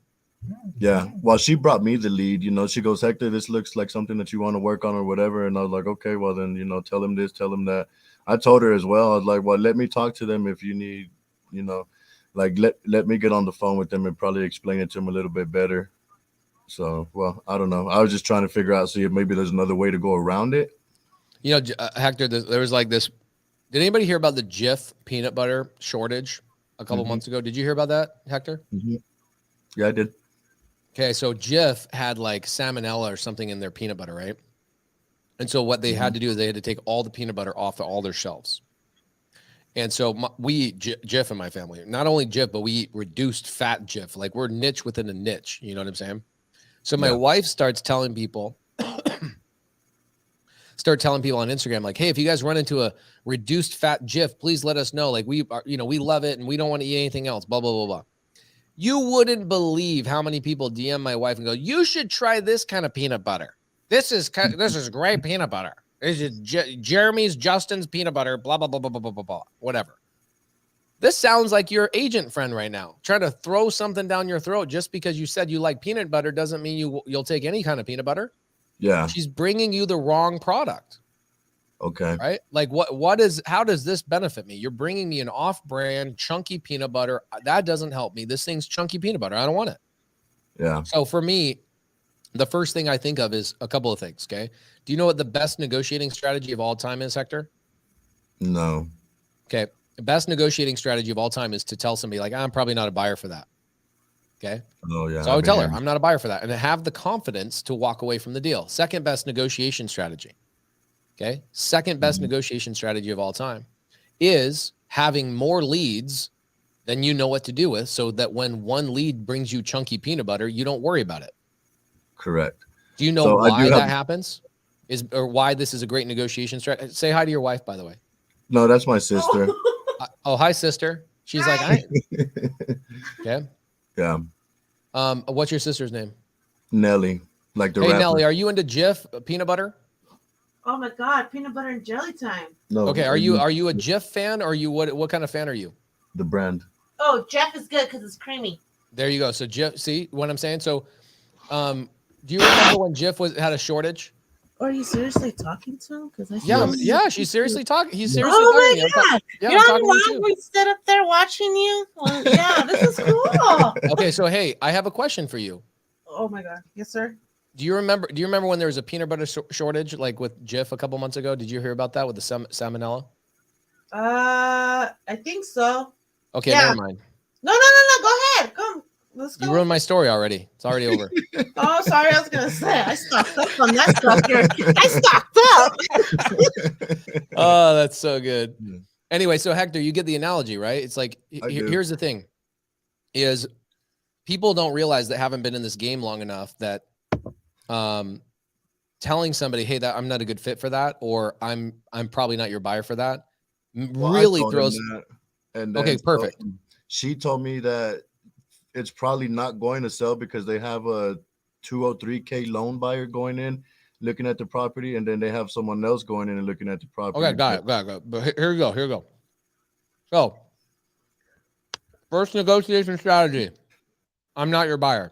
Yeah. Well, she brought me the lead. She goes, Hector, this looks like something that you want to work on or whatever. And I was like, okay, well then, tell him this, tell him that. I told her as well. I was like, well, let me talk to them if you need, like let me get on the phone with them and probably explain it to them a little bit better. So, well, I don't know. I was just trying to figure out, see if maybe there's another way to go around it. Hector, there was like this. Did anybody hear about the Jif peanut butter shortage a couple months ago? Did you hear about that, Hector? Mm-hmm. Yeah, I did. Okay, so Jif had like salmonella or something in their peanut butter, right? And so what they had to do is they had to take all the peanut butter off all their shelves. And so we eat Jif in my family. Not only Jif, but we eat reduced fat Jif. Like we're niche within a niche. You know what I'm saying? So my wife starts telling people on Instagram, like, hey, if you guys run into a reduced fat Jif, please let us know. Like we love it and we don't want to eat anything else, blah, blah, blah, blah. You wouldn't believe how many people DM my wife and go, you should try this kind of peanut butter. This is great peanut butter. This is Justin's peanut butter, blah, blah, blah, blah, blah, blah, blah, blah, whatever. This sounds like your agent friend right now, trying to throw something down your throat just because you said you like peanut butter doesn't mean you'll take any kind of peanut butter. Yeah. She's bringing you the wrong product. Okay. Right? Like how does this benefit me? You're bringing me an off-brand chunky peanut butter. That doesn't help me. This thing's chunky peanut butter. I don't want it. Yeah. So for me, the first thing I think of is a couple of things. Okay. Do you know what the best negotiating strategy of all time is, Hector? No. Okay. The best negotiating strategy of all time is to tell somebody like, I'm probably not a buyer for that. Okay. Oh yeah. So I would tell her I'm not a buyer for that and have the confidence to walk away from the deal. Second best negotiation strategy. Okay. Second best negotiation strategy of all time is having more leads than you know what to do with, so that when one lead brings you chunky peanut butter, you don't worry about it. Correct. Do you know why that happens? Or why this is a great negotiation strategy? Say hi to your wife, by the way. No, that's my sister. Hi, sister. She's like, okay. Yeah. What's your sister's name? Nelly. Like the rapper. Nelly, are you into Jif peanut butter? Oh my God, peanut butter and jelly time. No. Okay, are you a Jif fan, or are you what kind of fan are you? The brand. Oh, Jif is good because it's creamy. There you go. So Jif, see what I'm saying? So do you remember when Jif had a shortage? Are you seriously talking to him? Because yeah, she's seriously talking. He's seriously talking. Oh my God. Yeah, you're on why we sit up there watching you? Well, yeah, this is cool. Okay, so hey, I have a question for you. Oh my God. Yes, sir. Do you remember when there was a peanut butter shortage, like with Jif a couple months ago? Did you hear about that with the salmonella? I think so. Okay, never mind. No. Go ahead. Come. Let's go. You ruined my story already. It's already over. Oh, sorry. I was gonna say I stocked up on that stuff here. I stocked up. Oh, that's so good. Yeah. Anyway, so Hector, you get the analogy, right? It's like here's the thing: is people don't realize that haven't been in this game long enough that telling somebody, hey, that I'm not a good fit for that, or I'm probably not your buyer for that, really throws. And okay, perfect. She told me that it's probably not going to sell because they have a 203K loan buyer going in, looking at the property, and then they have someone else going in and looking at the property. Okay, got it. But here we go. So, first negotiation strategy: I'm not your buyer.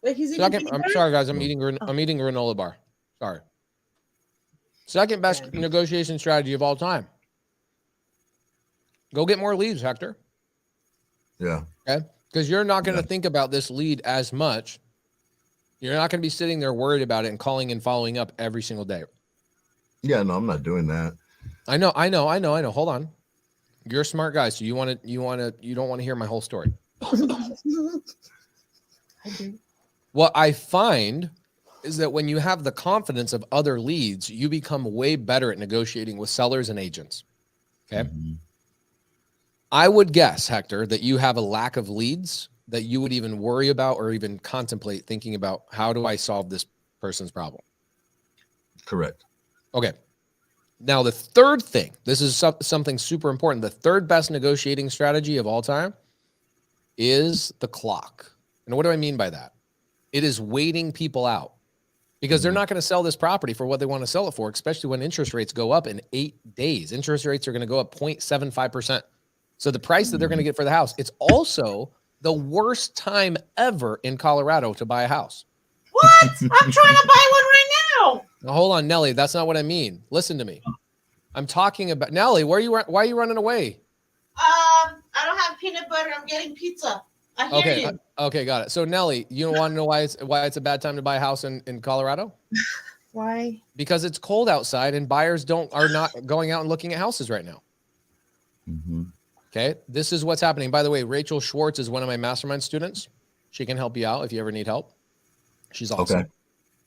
Wait, Second, I'm sorry, guys. I'm eating granola bar. Sorry. Second best negotiation strategy of all time: go get more leads, Hector. Yeah. Okay. Because you're not going to think about this lead as much. You're not going to be sitting there worried about it and calling and following up every single day. Yeah, no, I'm not doing that. I know. Hold on. You're a smart guy, so you don't want to hear my whole story. What I find is that when you have the confidence of other leads, you become way better at negotiating with sellers and agents. Okay. Mm-hmm. I would guess, Hector, that you have a lack of leads that you would even worry about or even contemplate thinking about, how do I solve this person's problem? Correct. Okay. Now, the third thing, this is something super important. The third best negotiating strategy of all time is the clock. And what do I mean by that? It is waiting people out. because they're not going to sell this property for what they want to sell it for, especially when interest rates go up in 8 days. Interest rates are going to go up 0.75%. So the price that they're going to get for the house, it's also the worst time ever in Colorado to buy a house. What? I'm trying to buy one right now. Now, hold on, Nelly. That's not what I mean. Listen to me. I'm talking about Nelly. Why are you running away? I don't have peanut butter. I'm getting pizza. I hear you. Okay, got it. So Nelly, you want to know why it's a bad time to buy a house in Colorado? Why? Because it's cold outside and buyers are not going out and looking at houses right now. Mm-hmm. Okay, this is what's happening. By the way, Rachel Schwartz is one of my mastermind students. She can help you out if you ever need help. She's awesome.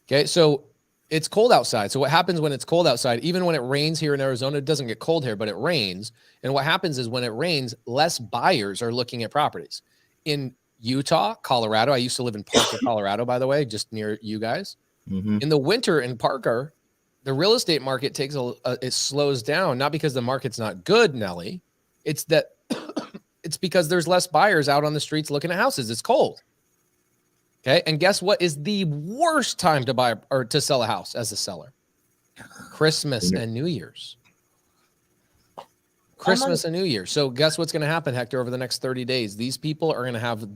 Okay, so it's cold outside. So what happens when it's cold outside, even when it rains here in Arizona, it doesn't get cold here, but it rains. And what happens is when it rains, less buyers are looking at properties. In Utah, Colorado, I used to live in Parker, Colorado, by the way, just near you guys. Mm-hmm. In the winter in Parker, the real estate market it slows down, not because the market's not good, Nelly. It's that it's because there's less buyers out on the streets looking at houses. It's cold. Okay. And guess what is the worst time to buy or to sell a house as a seller? Christmas and New Year's. Christmas and New Year's. So guess what's going to happen, Hector, over the next 30 days? These people are going to have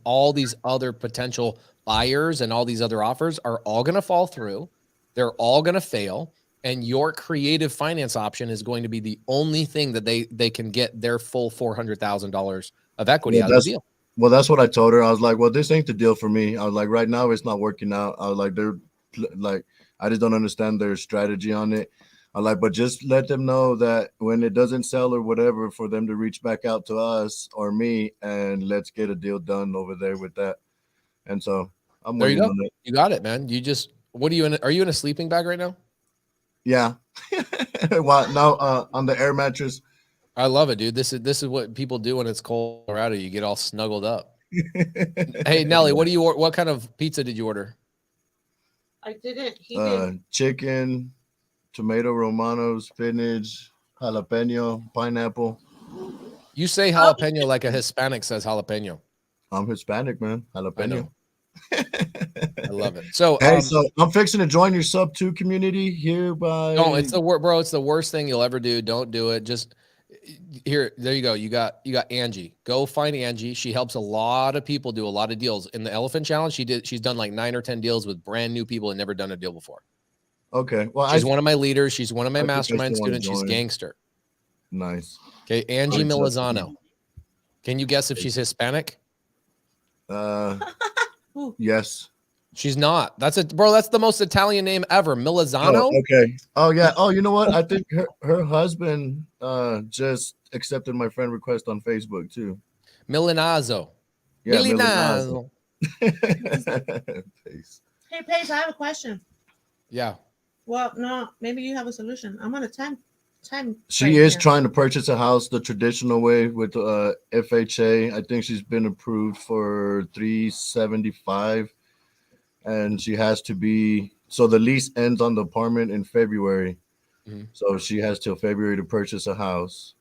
all these other potential buyers and all these other offers are all going to fall through. They're all going to fail. And your creative finance option is going to be the only thing that they can get their full $400,000 of equity out of the deal. Well, that's what I told her. I was like, well, this ain't the deal for me. I was like, right now it's not working out. I was like, I just don't understand their strategy on it. I was like, but just let them know that when it doesn't sell or whatever, for them to reach back out to us or me and let's get a deal done over there with that. And so I'm there. You go. On it. You got it, man. You just, what are you in? Are you in a sleeping bag right now? Yeah. Well, now on the air mattress. I love it, dude. This is what people do when it's cold in Colorado. You get all snuggled up. Hey, Nelly, what kind of pizza did you order? I didn't. He did. Chicken, tomato romano, spinach, jalapeno, pineapple. You say jalapeno like a Hispanic says jalapeno. I'm Hispanic, man. Jalapeno. I love it. So, hey, so I'm fixing to join your sub 2 community here by. No, it's the bro. It's the worst thing you'll ever do. Don't do it. Just here. There you go. You got Angie. Go find Angie. She helps a lot of people do a lot of deals in the Elephant Challenge. She's done like 9 or 10 deals with brand new people and never done a deal before. Okay. Well, she's one of my leaders. She's one of my mastermind students. She's gangster. Nice. Okay, Angie Milizano. Can you guess if she's Hispanic? Yes. She's not. That's the most Italian name ever. Milizano. Oh, okay. Oh yeah. Oh, you know what? I think her husband just accepted my friend request on Facebook too. Milanazzo. Yeah, Milanazzo. Hey Paige, I have a question. Yeah. Well, no, maybe you have a solution. I'm on a time. She is trying to purchase a house the traditional way with FHA. I think she's been approved for $375, and she has to be. So the lease ends on the apartment in February, so she has till February to purchase a house.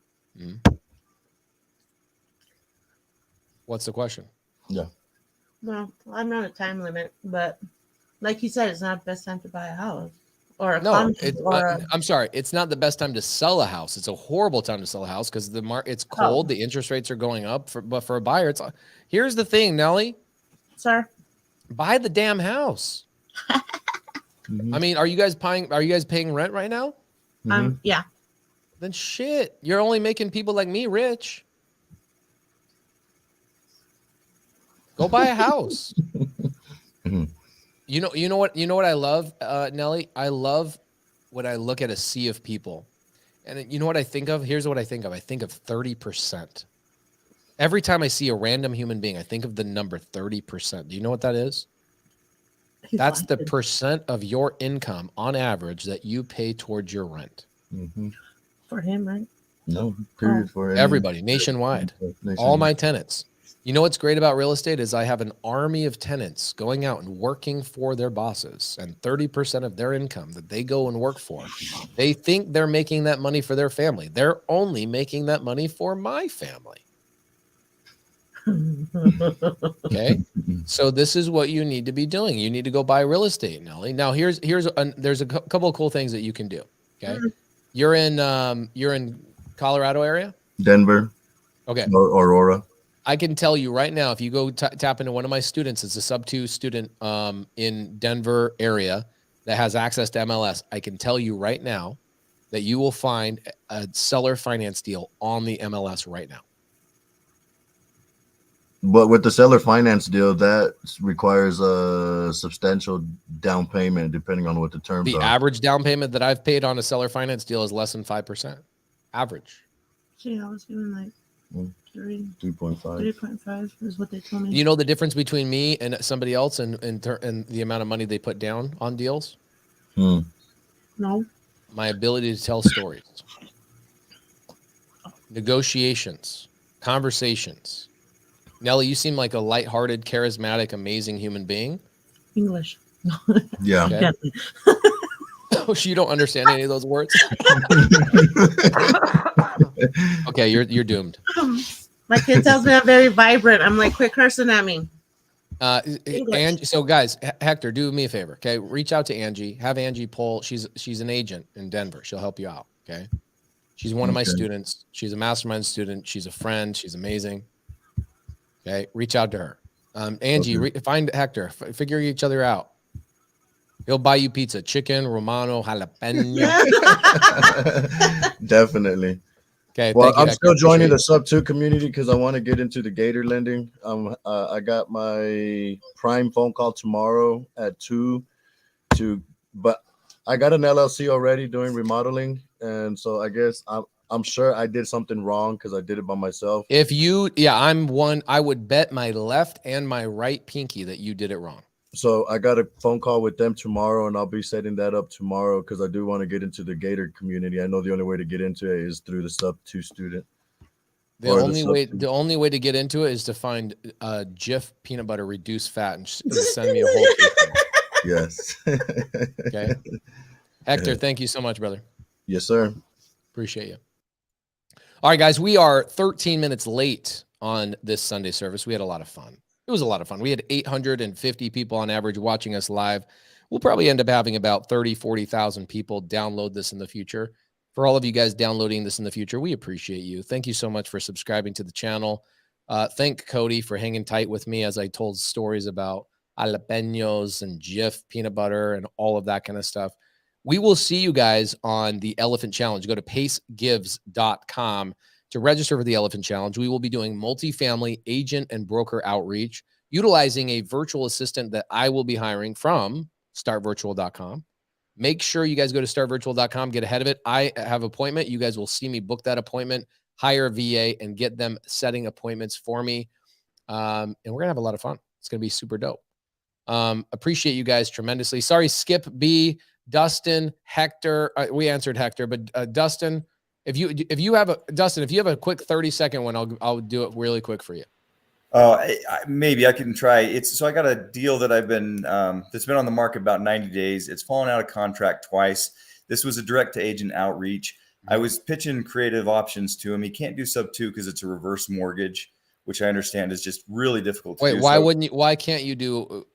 What's the question? Yeah. Well, I'm not a time limit, but like you said, it's not the best time to buy a house. Or I'm sorry. It's not the best time to sell a house. It's a horrible time to sell a house because it's cold. The interest rates are going up. But for a buyer, here's the thing, Nelly. Sir, buy the damn house. I mean, are you guys paying rent right now? Yeah. Then shit, you're only making people like me rich. Go buy a house. You know what I love, Nelly? I love when I look at a sea of people. And you know what I think of? Here's what I think of. I think of 30%. Every time I see a random human being, I think of the number 30%. Do you know what that is? That's the percent of your income on average that you pay towards your rent. For him, right? No, period. For everybody nationwide. All my tenants. You know what's great about real estate is I have an army of tenants going out and working for their bosses, and 30% of their income that they go and work for, they think they're making that money for their family. They're only making that money for my family. Okay. So this is what you need to be doing. You need to go buy real estate, Nelly. Now there's a couple of cool things that you can do. Okay. You're in Colorado area? Denver. Okay. Aurora. I can tell you right now, if you go tap into one of my students, it's a sub-2 student in Denver area that has access to MLS. I can tell you right now that you will find a seller finance deal on the MLS right now. But with the seller finance deal, that requires a substantial down payment, depending on what the terms The are. average down payment that I've paid on a seller finance deal is less than 5%. Average. See, I was doing like 3.5. 3.5 is what they told me. You know the difference between me and somebody else and the amount of money they put down on deals? No. My ability to tell stories, negotiations, conversations. Nelly, you seem like a lighthearted, charismatic, amazing human being. English. Yeah. Okay. Oh, you don't understand any of those words? Okay, you're doomed. My kid tells me I'm very vibrant. I'm like, quit cursing at me. And so guys, Hector, do me a favor. Okay. Reach out to Angie, have Angie pull. She's an agent in Denver. She'll help you out. Okay. She's one of my students. She's a mastermind student. She's a friend. She's amazing. Okay. Reach out to her. Angie, find Hector, figure each other out. He'll buy you pizza, chicken, Romano, jalapeno. Definitely. Okay. Well, you, I'm Hector. still joining the sub-2 community because I want to get into the Gator lending. I got my prime phone call tomorrow at 2 but I got an LLC already doing remodeling, and so I guess I'm sure I did something wrong because I did it by myself. I'm one. I would bet my left and my right pinky that you did it wrong. So I got a phone call with them tomorrow, and I'll be setting that up tomorrow because I do want to get into the Gator community. I know the only way to get into it is through the sub-2 student. The only way to get into it is to find Jif peanut butter reduced fat and send me a whole case. Yes. Okay. Hector, thank you so much, brother. Yes, sir. Appreciate you. All right, guys, we are 13 minutes late on this Sunday service. We had a lot of fun. It was a lot of fun. We had 850 people on average watching us live. We'll probably end up having about 30, 40,000 people download this in the future. For all of you guys downloading this in the future, we appreciate you. Thank you so much for subscribing to the channel. Thank Cody for hanging tight with me as I told stories about jalapenos and Jif peanut butter and all of that kind of stuff. We will see you guys on the Elephant Challenge. Go to pacegives.com to register for the Elephant Challenge. We will be doing multifamily agent and broker outreach, utilizing a virtual assistant that I will be hiring from startvirtual.com. Make sure you guys go to startvirtual.com, get ahead of it. I have an appointment. You guys will see me book that appointment, hire a VA, and get them setting appointments for me. And we're going to have a lot of fun. It's going to be super dope. Appreciate you guys tremendously. Sorry, Skip B, Dustin, Hector. We answered Hector, but Dustin, if you have a quick 30-second one, I'll do it really quick for you. Maybe I can try. So I got a deal that I've been that's been on the market about 90 days. It's fallen out of contract twice. This was a direct to agent outreach. I was pitching creative options to him. He can't do sub-2 because it's a reverse mortgage, which I understand is just really difficult to do. Why can't you do?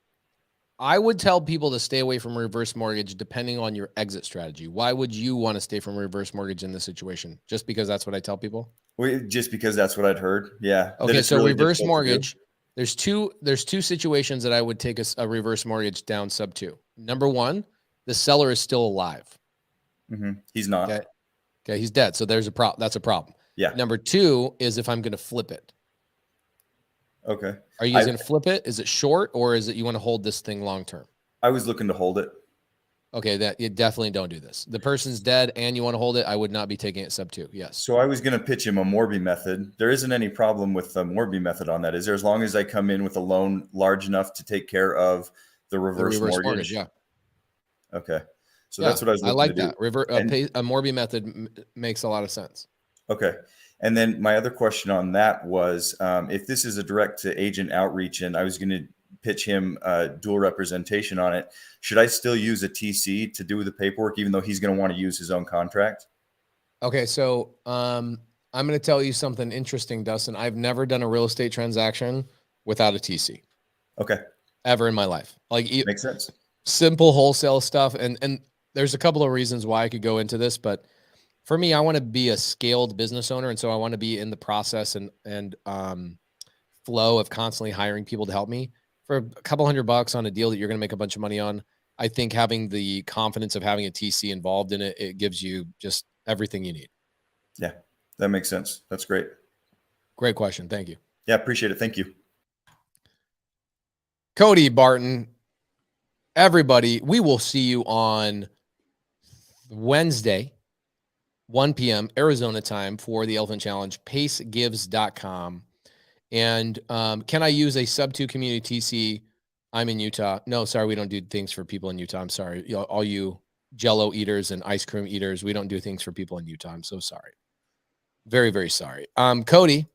I would tell people to stay away from reverse mortgage depending on your exit strategy. Why would you want to stay from reverse mortgage in this situation? Just because that's what I tell people? Well, just because that's what I'd heard. Yeah. Okay. So really reverse mortgage, there's two situations that I would take a reverse mortgage down sub-2. Number one, the seller is still alive. He's not. Okay. He's dead. So that's a problem. Yeah. Number two is if I'm going to flip it. Okay. Are you guys going to flip it? Is it short or is it you want to hold this thing long term? I was looking to hold it. Okay, that you definitely don't do this. The person's dead and you want to hold it. I would not be taking it sub-2. Yes. So I was going to pitch him a Morby method. There isn't any problem with the Morby method on that, is there? As long as I come in with a loan large enough to take care of the reverse mortgage. Yeah. Okay. So that's what I was looking I like to that. A Morby method makes a lot of sense. Okay. And then my other question on that was, if this is a direct to agent outreach and I was going to pitch him dual representation on it, should I still use a TC to do the paperwork, even though he's going to want to use his own contract? Okay. So I'm going to tell you something interesting, Dustin. I've never done a real estate transaction without a TC Okay. ever in my life. Like Makes sense. Simple wholesale stuff. And there's a couple of reasons why I could go into this, but for me, I want to be a scaled business owner. And so I want to be in the process and flow of constantly hiring people to help me. For a couple $100 on a deal that you're going to make a bunch of money on, I think having the confidence of having a TC involved in it, it gives you just everything you need. Yeah, that makes sense. That's great. Great question. Thank you. Yeah, appreciate it. Thank you. Cody, Barton, everybody, we will see you on Wednesday, 1 p.m. Arizona time for the Elephant Challenge, pacegives.com. And can I use a sub-2 community TC? I'm in Utah. No, sorry, we don't do things for people in Utah. I'm sorry. All you Jell-O eaters and ice cream eaters, we don't do things for people in Utah. I'm so sorry. Very, very sorry. Cody,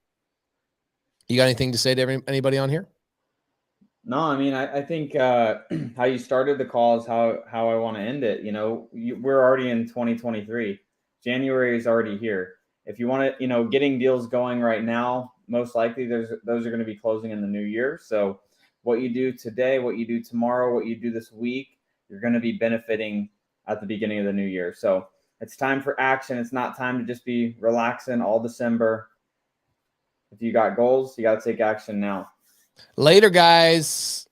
you got anything to say to anybody on here? No, I mean, I think how you started the call is how I want to end it. We're already in 2023. January is already here. If you want to, getting deals going right now, most likely those are going to be closing in the new year. So what you do today, what you do tomorrow, what you do this week, you're going to be benefiting at the beginning of the new year. So it's time for action. It's not time to just be relaxing all December. If you got goals, you got to take action now. Later, guys.